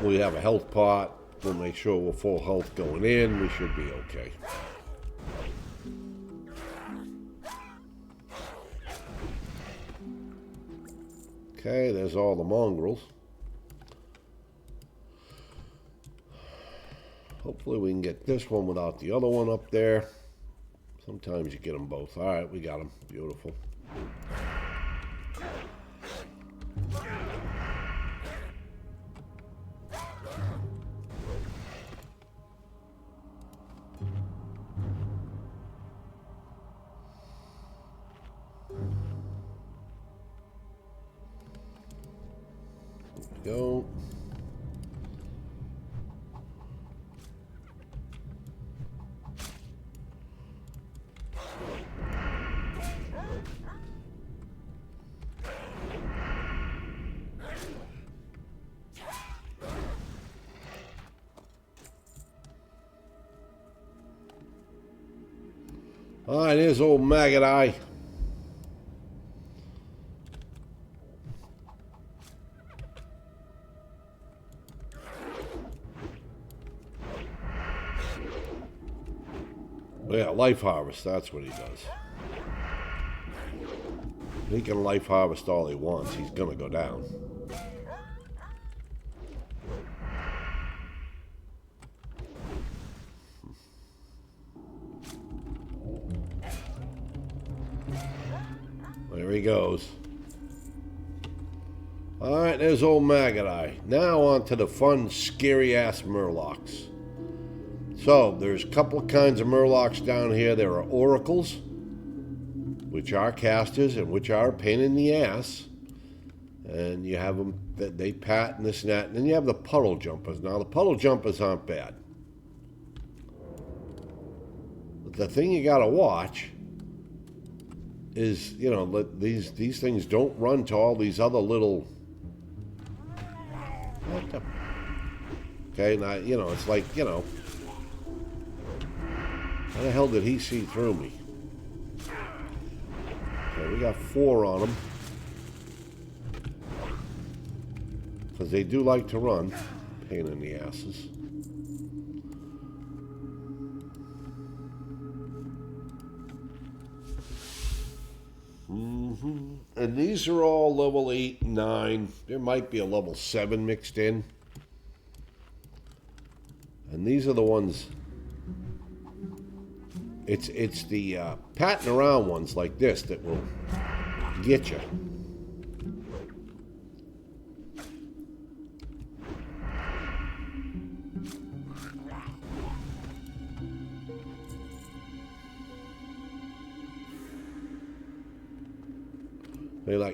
We have a health pot. We'll make sure we're full health going in. We should be okay. Okay, there's all the mongrels. Hopefully we can get this one without the other one up there. Sometimes you get them both. All right, we got them. Beautiful. Go. All right, here's old Maggot Eye. Yeah, life harvest, that's what he does. He can life harvest all he wants. He's gonna go down. There he goes. Alright, there's old Maggot Eye. Now on to the fun, scary-ass Murlocs. So, there's a couple of kinds of Murlocs down here. There are Oracles, which are casters and which are a pain in the ass. And you have them, that they pat and this and that. And then you have the Puddle Jumpers. Now, the Puddle Jumpers aren't bad. But the thing you gotta watch is, you know, these things don't run to all these other little... What the... Okay, now, you know, it's like, you know... How the hell did he see through me? Okay, we got 4 on them. Because they do like to run. Pain in the asses. And these are all level 8, 9. There might be a level 7 mixed in. And these are the ones... It's the patting around ones like this that will get you.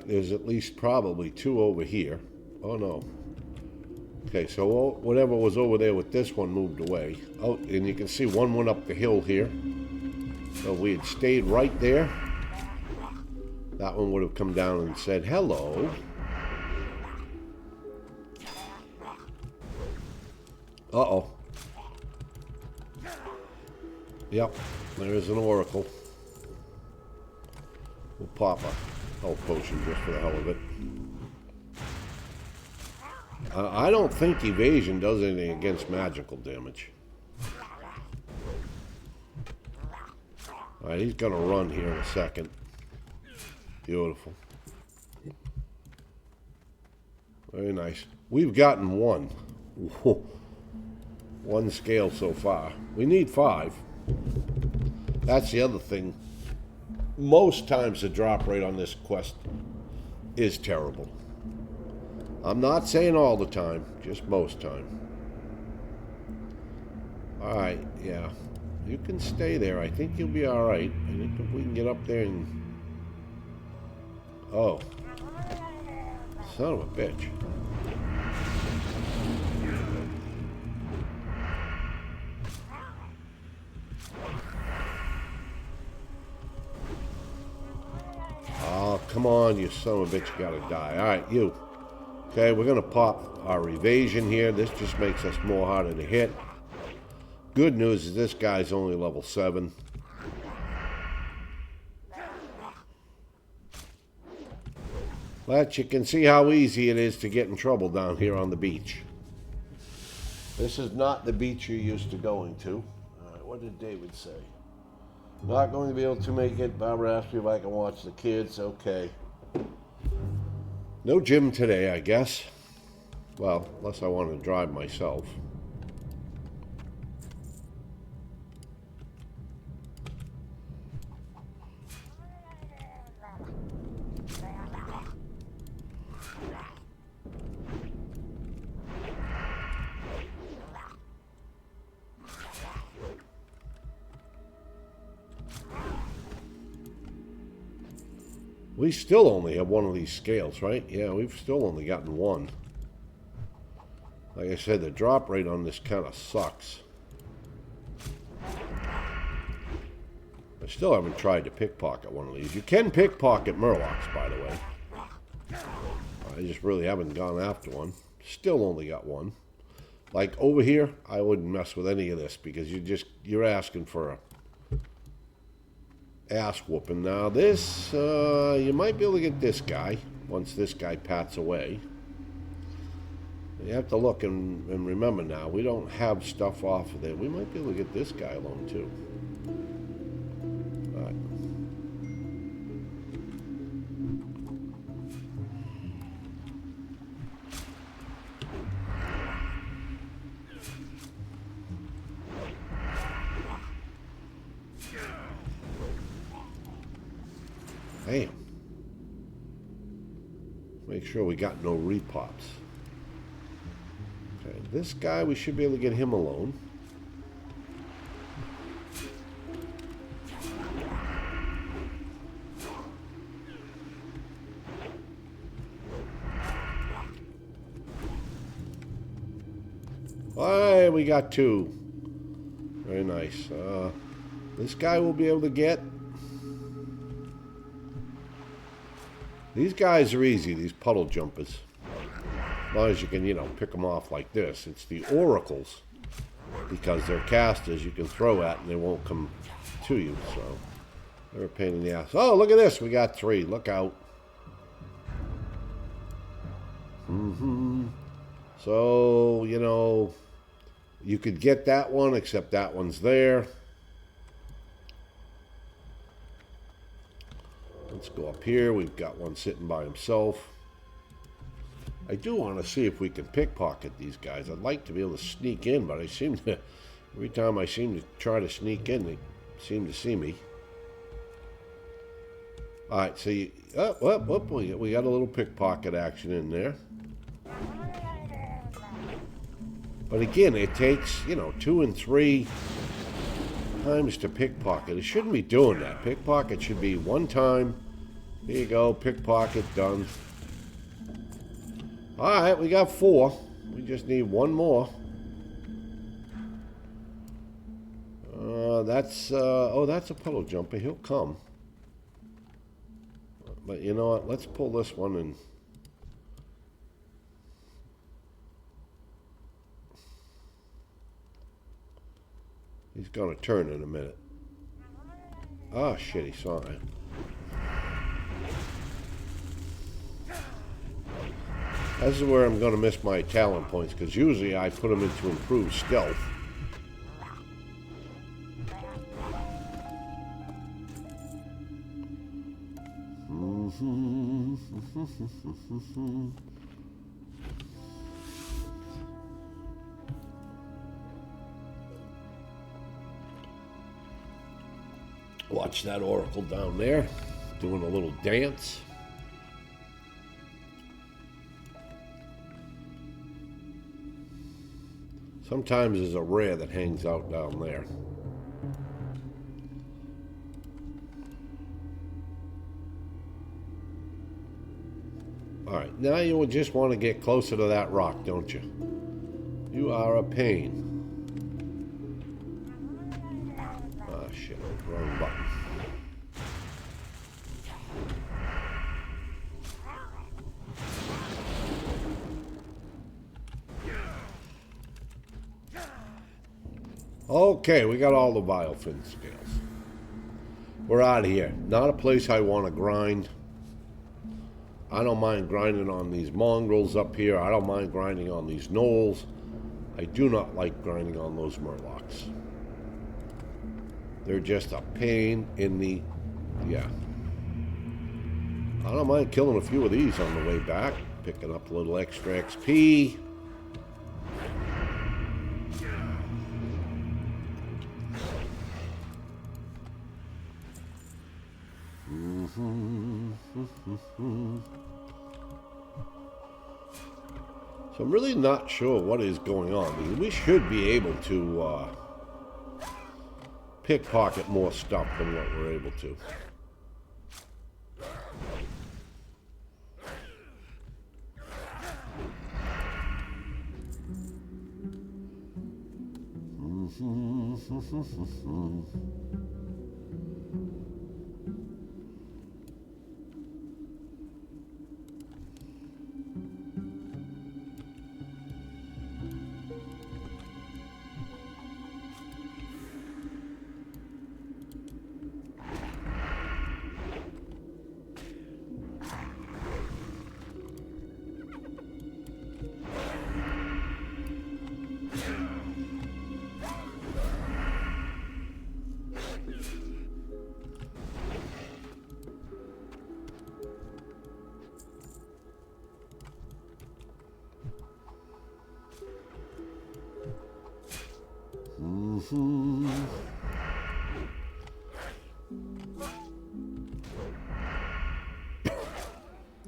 There's at least probably 2 over here. Oh no. Okay, so whatever was over there with this one moved away. Oh, and you can see one went up the hill here. So if we had stayed right there, that one would have come down and said hello. Uh-oh. Yep, there is an Oracle. We'll pop a health potion just for the hell of it. I don't think evasion does anything against magical damage. Alright, he's gonna run here in a second. Beautiful. Very nice. We've gotten 1. 1 scale so far. We need 5. That's the other thing. Most times the drop rate on this quest is terrible. I'm not saying all the time, just most time. Alright, yeah. You can stay there. I think you'll be alright. I think if we can get up there and... Oh. Son of a bitch. Oh, come on, you son of a bitch. You gotta die. Alright, you. Okay, we're gonna pop our evasion here. This just makes us more harder to hit. Good news is this guy's only level 7. But you can see how easy it is to get in trouble down here on the beach. This is not the beach you're used to going to. What did David say? Not going to be able to make it. Barbara asked me if I can watch the kids. Okay. No gym today, I guess. Well, unless I want to drive myself. We still only have 1 of these scales, right? Yeah, we've still only gotten 1. Like I said, the drop rate on this kind of sucks. I still haven't tried to pickpocket one of these. You can pickpocket Murlocs, by the way. I just really haven't gone after one. Still only got 1. Like over here, I wouldn't mess with any of this because you're asking for a ass whooping. Now this, you might be able to get this guy once this guy pats away. You have to look and remember now, we don't have stuff off of there. We might be able to get this guy alone too. Alright. Damn. Make sure we got no repops. Okay, this guy, we should be able to get him alone. Hey, we got two. Very nice. This guy will be able to get. These guys are easy, these puddle jumpers. As long as you can, you know, pick them off like this. It's the oracles, because they're casters you can throw at and they won't come to you, so they're a pain in the ass. Oh, look at this, we got three, look out. So, you know, you could get that one, except that one's there. Let's go up here. We've got one sitting by himself. I do want to see if we can pickpocket these guys. I'd like to be able to sneak in, but I seem to, every time I seem to try to sneak in, they seem to see me. All right, so you, we got a little pickpocket action in there. But again, it takes, you know, 2 and 3 times to pickpocket. It shouldn't be doing that. Pickpocket should be one time. Here you go, pickpocket, done. Alright, we got 4. We just need one more. That's a puddle jumper. He'll come. But you know what? Let's pull this one and... He's gonna turn in a minute. Oh shit, he saw it. This is where I'm gonna miss my talent points, because usually I put them into improved stealth. Watch that oracle down there, doing a little dance. Sometimes there's a rare that hangs out down there. Alright, now you would just want to get closer to that rock, don't you? You are a pain. Ah, shit, wrong button. Okay, we got all the Biofin scales. We're out of here. Not a place I want to grind. I don't mind grinding on these mongrels up here. I don't mind grinding on these gnolls. I do not like grinding on those murlocs. They're just a pain in the... yeah. I don't mind killing a few of these on the way back. Picking up a little extra XP. So I'm really not sure what is going on, because we should be able to pickpocket more stuff than what we're able to.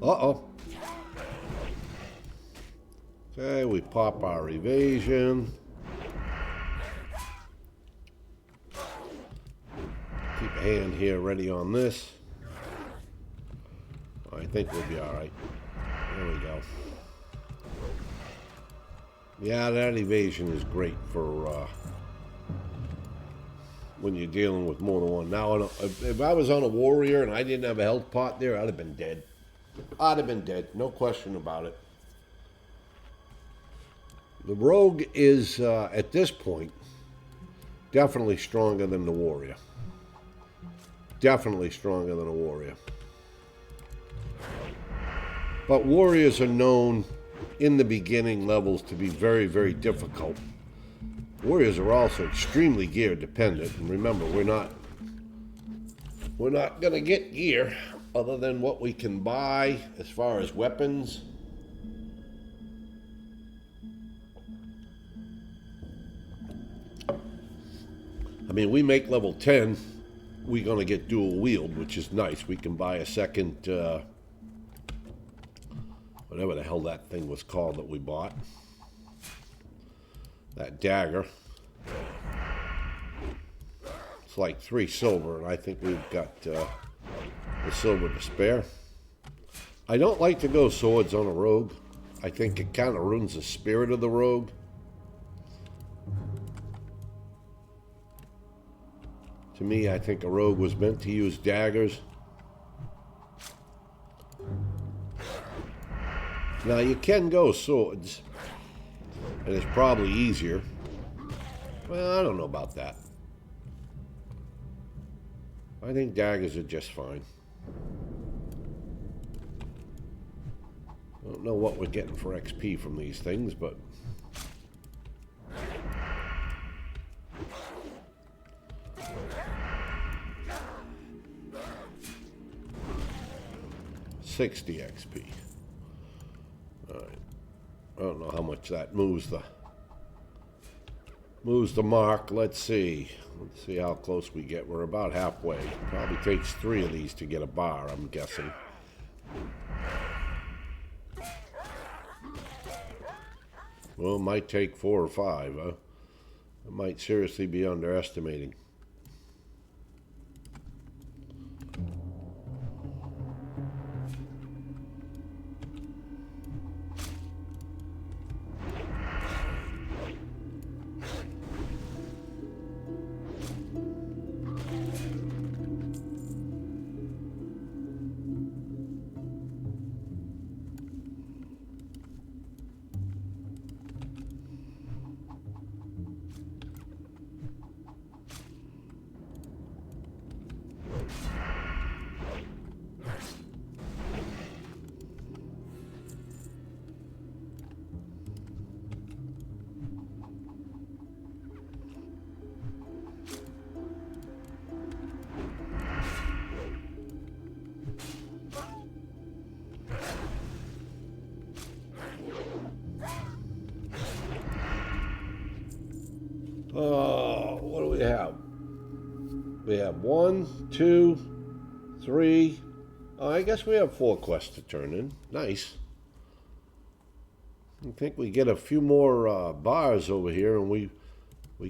Uh-oh. Okay, we pop our evasion. Keep a hand here ready on this. I think we'll be alright. There we go. Yeah, that evasion is great for when you're dealing with more than one. Now, if I was on a warrior and I didn't have a health pot there, I'd have been dead. I'd have been dead, no question about it. The rogue is, at this point, definitely stronger than the warrior. Definitely stronger than a warrior. But warriors are known in the beginning levels to be very, very difficult. Warriors are also extremely gear dependent. And remember, we're not going to get gear other than what we can buy as far as weapons. I mean, we make level 10, we're going to get dual wield, which is nice. We can buy a second, whatever the hell that thing was called that we bought. That dagger. It's like 3 silver, and I think we've got the silver to spare. I don't like to go swords on a rogue. I think it kind of ruins the spirit of the rogue. To me, I think a rogue was meant to use daggers. Now, you can go swords, and it's probably easier. Well, I don't know about that. I think daggers are just fine. I don't know what we're getting for XP from these things, but... $60 XP. Alright. I don't know how much that moves the mark. Let's see. Let's see how close we get. We're about halfway. Probably takes 3 of these to get a bar, I'm guessing. Well, it might take 4 or 5. I might seriously be underestimating. Oh, what do we have? We have 1, 2, 3. Oh, I guess we have 4 quests to turn in. Nice. I think we get a few more bars over here, and we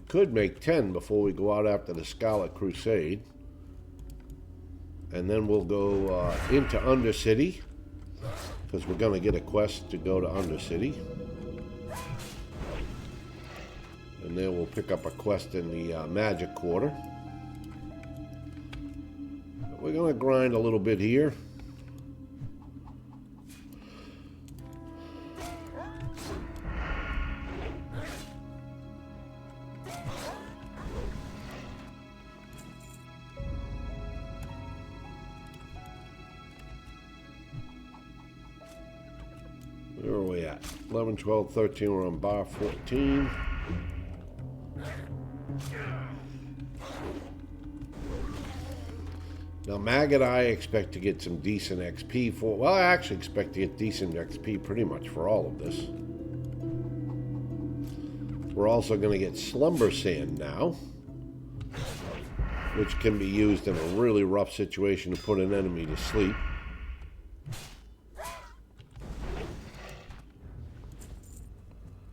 could make 10 before we go out after the Scarlet Crusade. And then we'll go into Undercity, because we're going to get a quest to go to Undercity. And then we'll pick up a quest in the Magic Quarter. We're going to grind a little bit here. Where are we at? 11, 12, 13. We're on bar 14. Now, Maggot, I expect to get some decent XP for. Well, I actually expect to get decent XP pretty much for all of this. We're also going to get Slumber Sand now, which can be used in a really rough situation to put an enemy to sleep.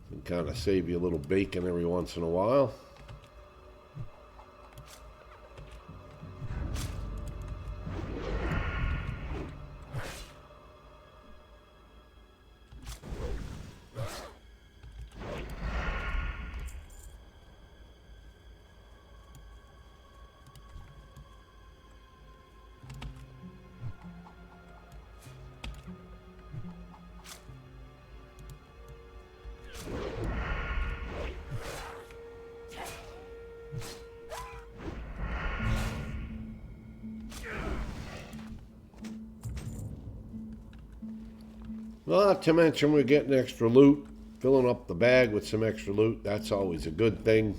Can kind of save you a little bacon every once in a while. Not to mention we're getting extra loot, filling up the bag with some extra loot. That's always a good thing.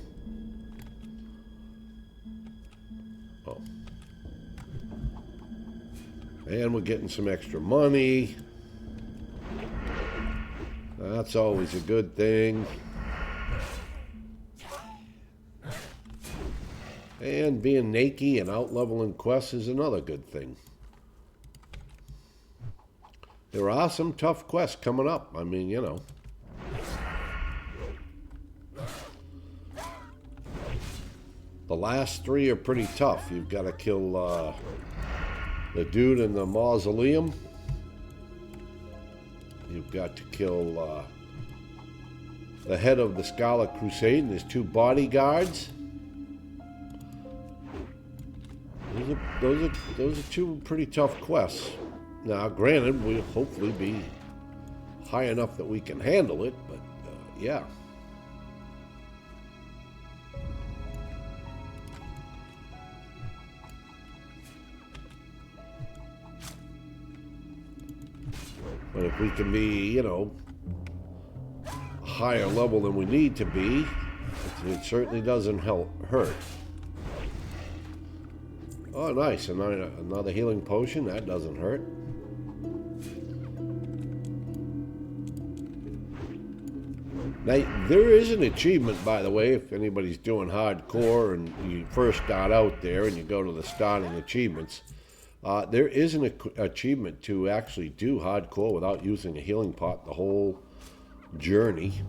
Oh. And we're getting some extra money. That's always a good thing. And being naked and out-leveling quests is another good thing. There are some tough quests coming up. I mean, you know. The last three are pretty tough. You've got to kill the dude in the mausoleum. You've got to kill the head of the Scarlet Crusade and his two bodyguards. Those are two pretty tough quests. Now, granted, we'll hopefully be high enough that we can handle it, but yeah. But if we can be, you know, a higher level than we need to be, it certainly doesn't hurt. Oh, nice. Another healing potion. That doesn't hurt. Now, there is an achievement, by the way, if anybody's doing hardcore and you first start out there and you go to the starting achievements. There is an achievement to actually do hardcore without using a healing pot the whole journey.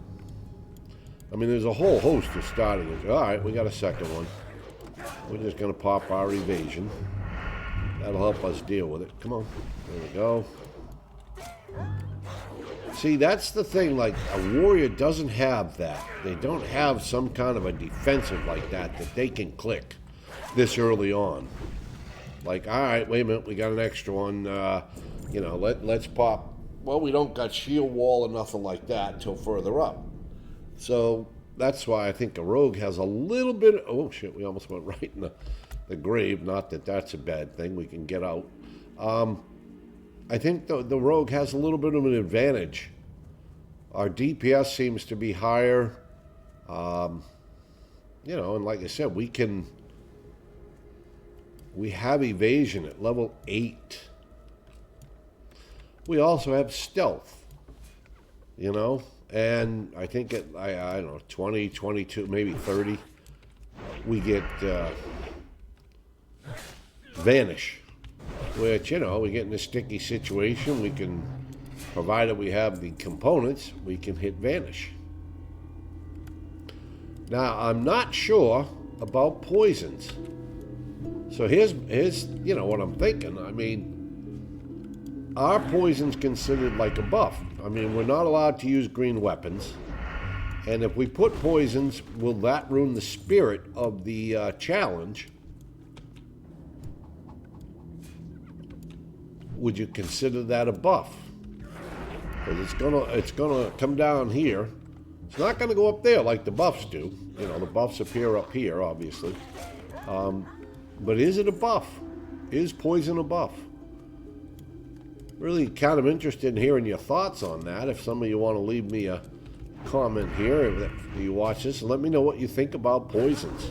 I mean, there's a whole host of starting. All right, we got a second one. We're just going to pop our evasion. That'll help us deal with it. Come on. There we go. See, that's the thing. Like, a warrior doesn't have that. They don't have some kind of a defensive like that they can click this early on. Like, all right, wait a minute. We got an extra one. You know, let's pop. Well, we don't got shield wall or nothing like that until further up. So that's why I think a rogue has a little bit. Oh shit! We almost went right in the grave. Not that that's a bad thing. We can get out. I think the rogue has a little bit of an advantage. Our DPS seems to be higher. You know, and like I said, we have evasion at level 8. We also have stealth. You know. And I think at, I don't know, 20, 22, maybe 30, we get Vanish. Which, you know, we get in a sticky situation, we can, provided we have the components, we can hit Vanish. Now, I'm not sure about poisons. So here's you know, what I'm thinking. I mean, are poisons considered like a buff? I mean, we're not allowed to use green weapons. And if we put poisons, will that ruin the spirit of the challenge? Would you consider that a buff? Because it's gonna come down here. It's not gonna go up there like the buffs do. You know, the buffs appear up here, obviously. But is it a buff? Is poison a buff? Really kind of interested in hearing your thoughts on that. If some of you want to leave me a comment here, if you watch this, and let me know what you think about poisons.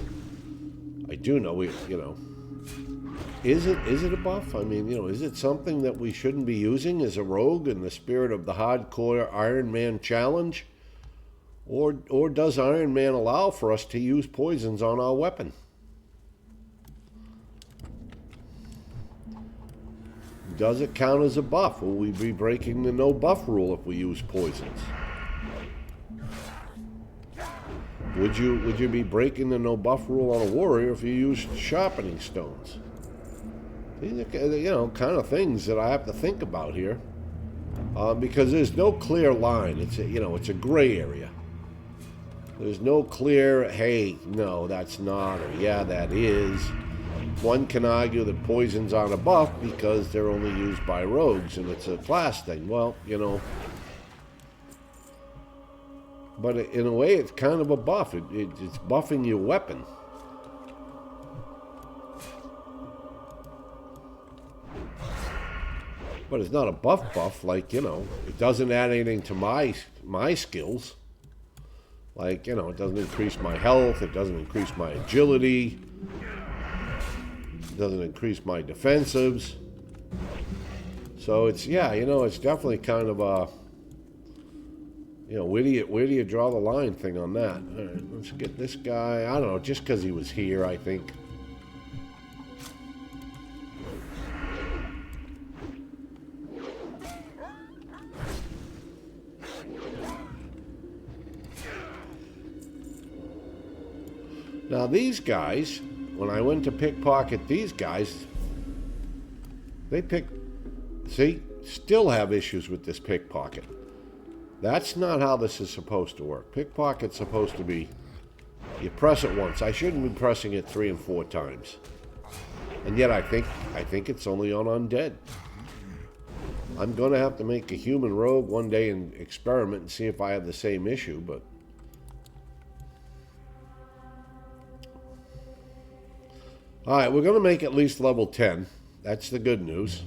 I do know you know, is it a buff? I mean, you know, is it something that we shouldn't be using as a rogue in the spirit of the hardcore Ironman challenge? Or does Iron Man allow for us to use poisons on our weapon? Does it count as a buff? Will we be breaking the no buff rule if we use poisons? Would you be breaking the no buff rule on a warrior if you used sharpening stones? These are, kind of things that I have to think about here, because there's no clear line. It's a gray area. There's no clear, hey, no, that's not, or yeah, that is. One can argue that poisons aren't a buff because they're only used by rogues and it's a class thing. Well, but in a way, it's kind of a buff. It's buffing your weapon. But it's not a buff, like, it doesn't add anything to my skills. Like, it doesn't increase my health, it doesn't increase my agility, it doesn't increase my defensives. So it's, it's definitely kind of a, where do you draw the line thing on that? All right, let's get this guy, I don't know, just because he was here, I think. Now these guys, when I went to pickpocket these guys, still have issues with this pickpocket. That's not how this is supposed to work. Pickpocket's supposed to be, you press it once. I shouldn't be pressing it 3 and 4 times. And yet I think it's only on Undead. I'm going to have to make a human rogue one day and experiment and see if I have the same issue, but all right, we're going to make at least level 10. That's the good news.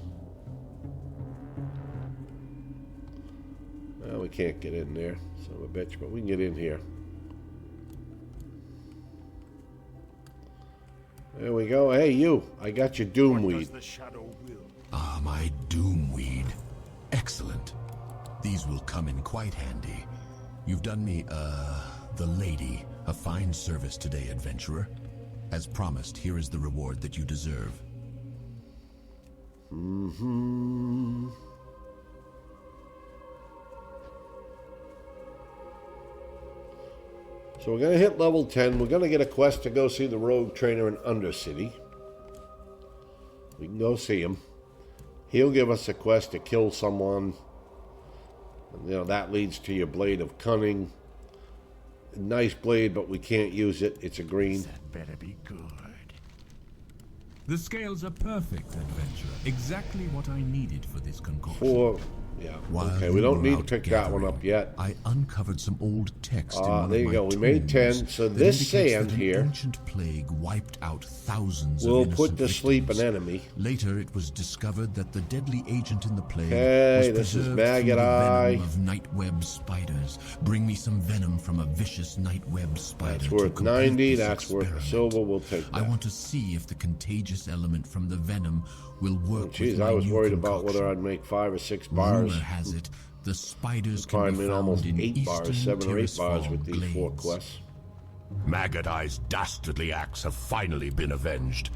Well, we can't get in there, son of a bitch, but we can get in here. There we go. Hey, you. I got your Doomweed. Ah, my Doomweed. Excellent. These will come in quite handy. You've done me, the lady, a fine service today, adventurer. As promised, here is the reward that you deserve. Mm-hmm. So we're going to hit level 10. We're going to get a quest to go see the rogue trainer in Undercity. We can go see him. He'll give us a quest to kill someone. That leads to your Blade of Cunning. Nice blade, but we can't use it. It's a green. That better be good. The scales are perfect, adventurer. Exactly what I needed for this concoction. Okay, we don't need to pick that one up yet. I uncovered some old text in one there of you my go. We made 10. So this sand here, ancient plague wiped out thousands of we'll innocent put to sleep an victims. enemy. Later, it was discovered that the deadly agent in the plague Okay, was this is preserved Maggot through the Eye. venom of nightweb spiders. Bring me some venom from a vicious nightweb spider. That's to worth complete 90. this That's worth a experiment. silver. We'll take I that. want to see if the contagious element from the venom will work. Jeez, with my I was new worried about concoction. whether I'd make 5 or 6 bars. Rumor has it the spiders can Probably be made found almost in 8 bars, eastern 7 or 8 bars Tirisfal with these 4 glades. quests. Maggot Eye's dastardly acts have finally been avenged.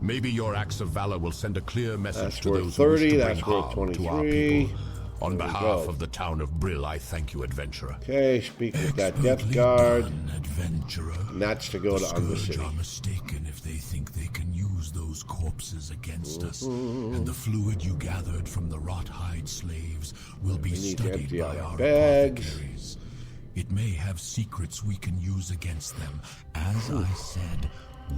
Maybe your acts of valor will send a clear message That's to worth those who wish 30, to that's bring worth harm to our 23. people. On There we behalf go. of the town of Brill, I thank you, adventurer. Okay, speak with that Expertly Death Guard. done, adventurer. And that's to go The to Scourge Undercity. are mistaken if they think they can use those corpses against us, and the fluid you gathered from the wrought-hide slaves will be We need to studied empty by out our our bags. apothecaries. It may have secrets we can use against them. As I said,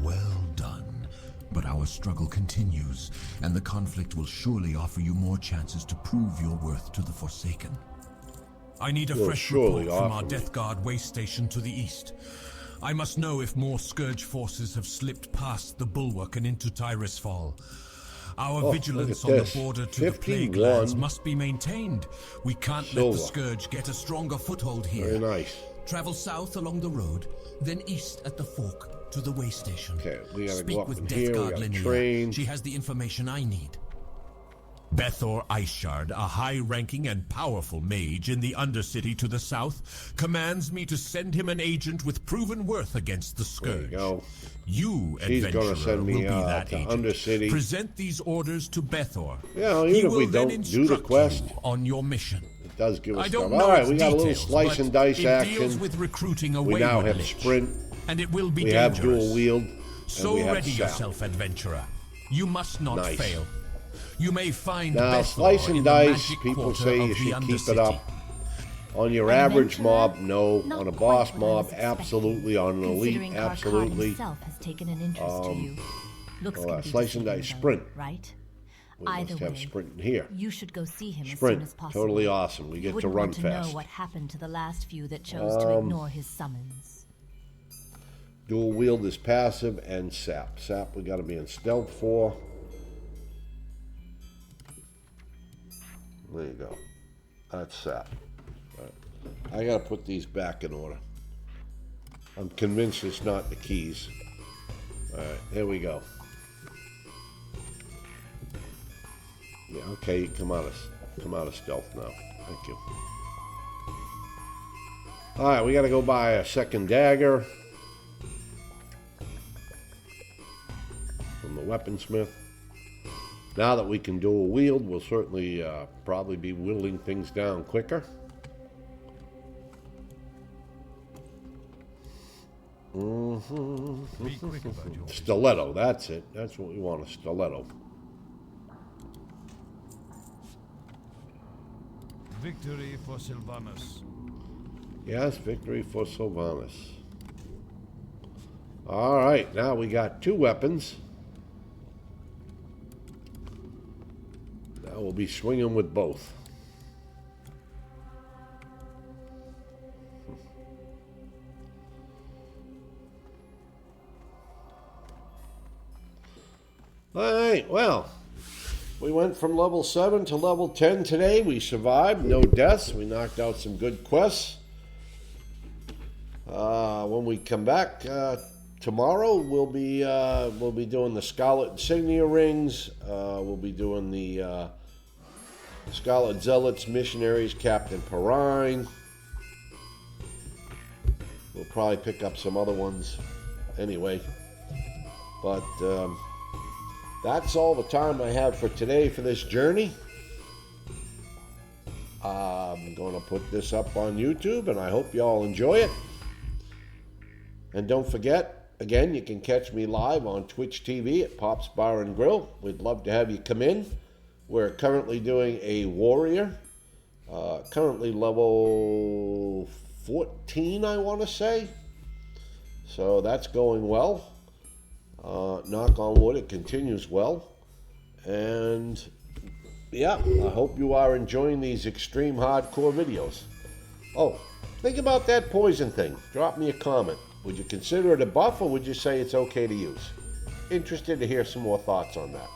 well done. But our struggle continues, and the conflict will surely offer you more chances to prove your worth to the Forsaken. I need a Will fresh surely report from offer our me. Death Guard way station to the east. I must know if more Scourge forces have slipped past the bulwark and into Tirisfal. Our vigilance look at on this. the border to the 51 Plague Lands must be maintained. We can't let silver. the Scourge get a stronger foothold here. Very nice. Travel south along the road, then east at the fork to the way station. Okay, we gotta Speak go up with in Death here. We Guard gotta Linnea. train. She has the information I need. Bethor Iceshard, a high-ranking and powerful mage in the Undercity to the south, commands me to send him an agent with proven worth against the Scourge. There you go. You, He's adventurer, gonna send me, will be that to agent. Undercity. Present these orders to Bethor. Yeah, He even if we will then don't do the instruct quest, you on your mission. it does give us I don't stuff. know All right, its we got a little details, slice but and dice it action. deals with recruiting a We now wayward have lich, sprint. and it will be We dangerous. have dual wield. So and we have ready sap. yourself, adventurer. You must not Nice. fail. You may find Now, Bethor slice and in the dice, magic people quarter say of you the should keep it Undercity. up. On your average mob, no. Not On a quite boss what I was mob, expecting, absolutely. On an elite, considering Karkar absolutely. himself has taken an interest to you. Looks well, gonna be slice and deceiving, dice though, sprint. right? We Either must have way, sprint in here. you should go see him Sprint, as soon as possible. totally awesome. We get to Wouldn't run want to fast. know what happened to the last few that chose to ignore his summons. Dual wield is passive and sap. Sap we got to be in stealth for. There you go. That's sap. All right. I got to put these back in order. I'm convinced it's not the keys. All right, here we go. Yeah, okay, come out of stealth now. Thank you. All right, we got to go buy a second dagger from the weaponsmith. Now that we can dual wield, we'll certainly probably be whittling things down quicker. Be quick about your Stiletto, that's it. That's what we want, a stiletto. victory for Sylvanus. Yes, victory for Sylvanus. All right, now we got 2 weapons. Now we'll be swinging with both. All right, well, we went from level 7 to level 10 today. We survived, no deaths. We knocked out some good quests. When we come back tomorrow, we'll be doing the Scarlet Insignia rings. We'll be doing the Scarlet Zealots, Missionaries, Captain Perrine. We'll probably pick up some other ones anyway. But that's all the time I have for today for this journey. I'm going to put this up on YouTube, and I hope you all enjoy it. And don't forget, again, you can catch me live on Twitch TV at Popsbarngrill. We'd love to have you come in. We're currently doing a warrior, currently level 14, I want to say. So that's going well. Knock on wood, it continues well. And yeah, I hope you are enjoying these extreme hardcore videos. Oh, think about that poison thing. Drop me a comment. Would you consider it a buff, or would you say it's okay to use? Interested to hear some more thoughts on that.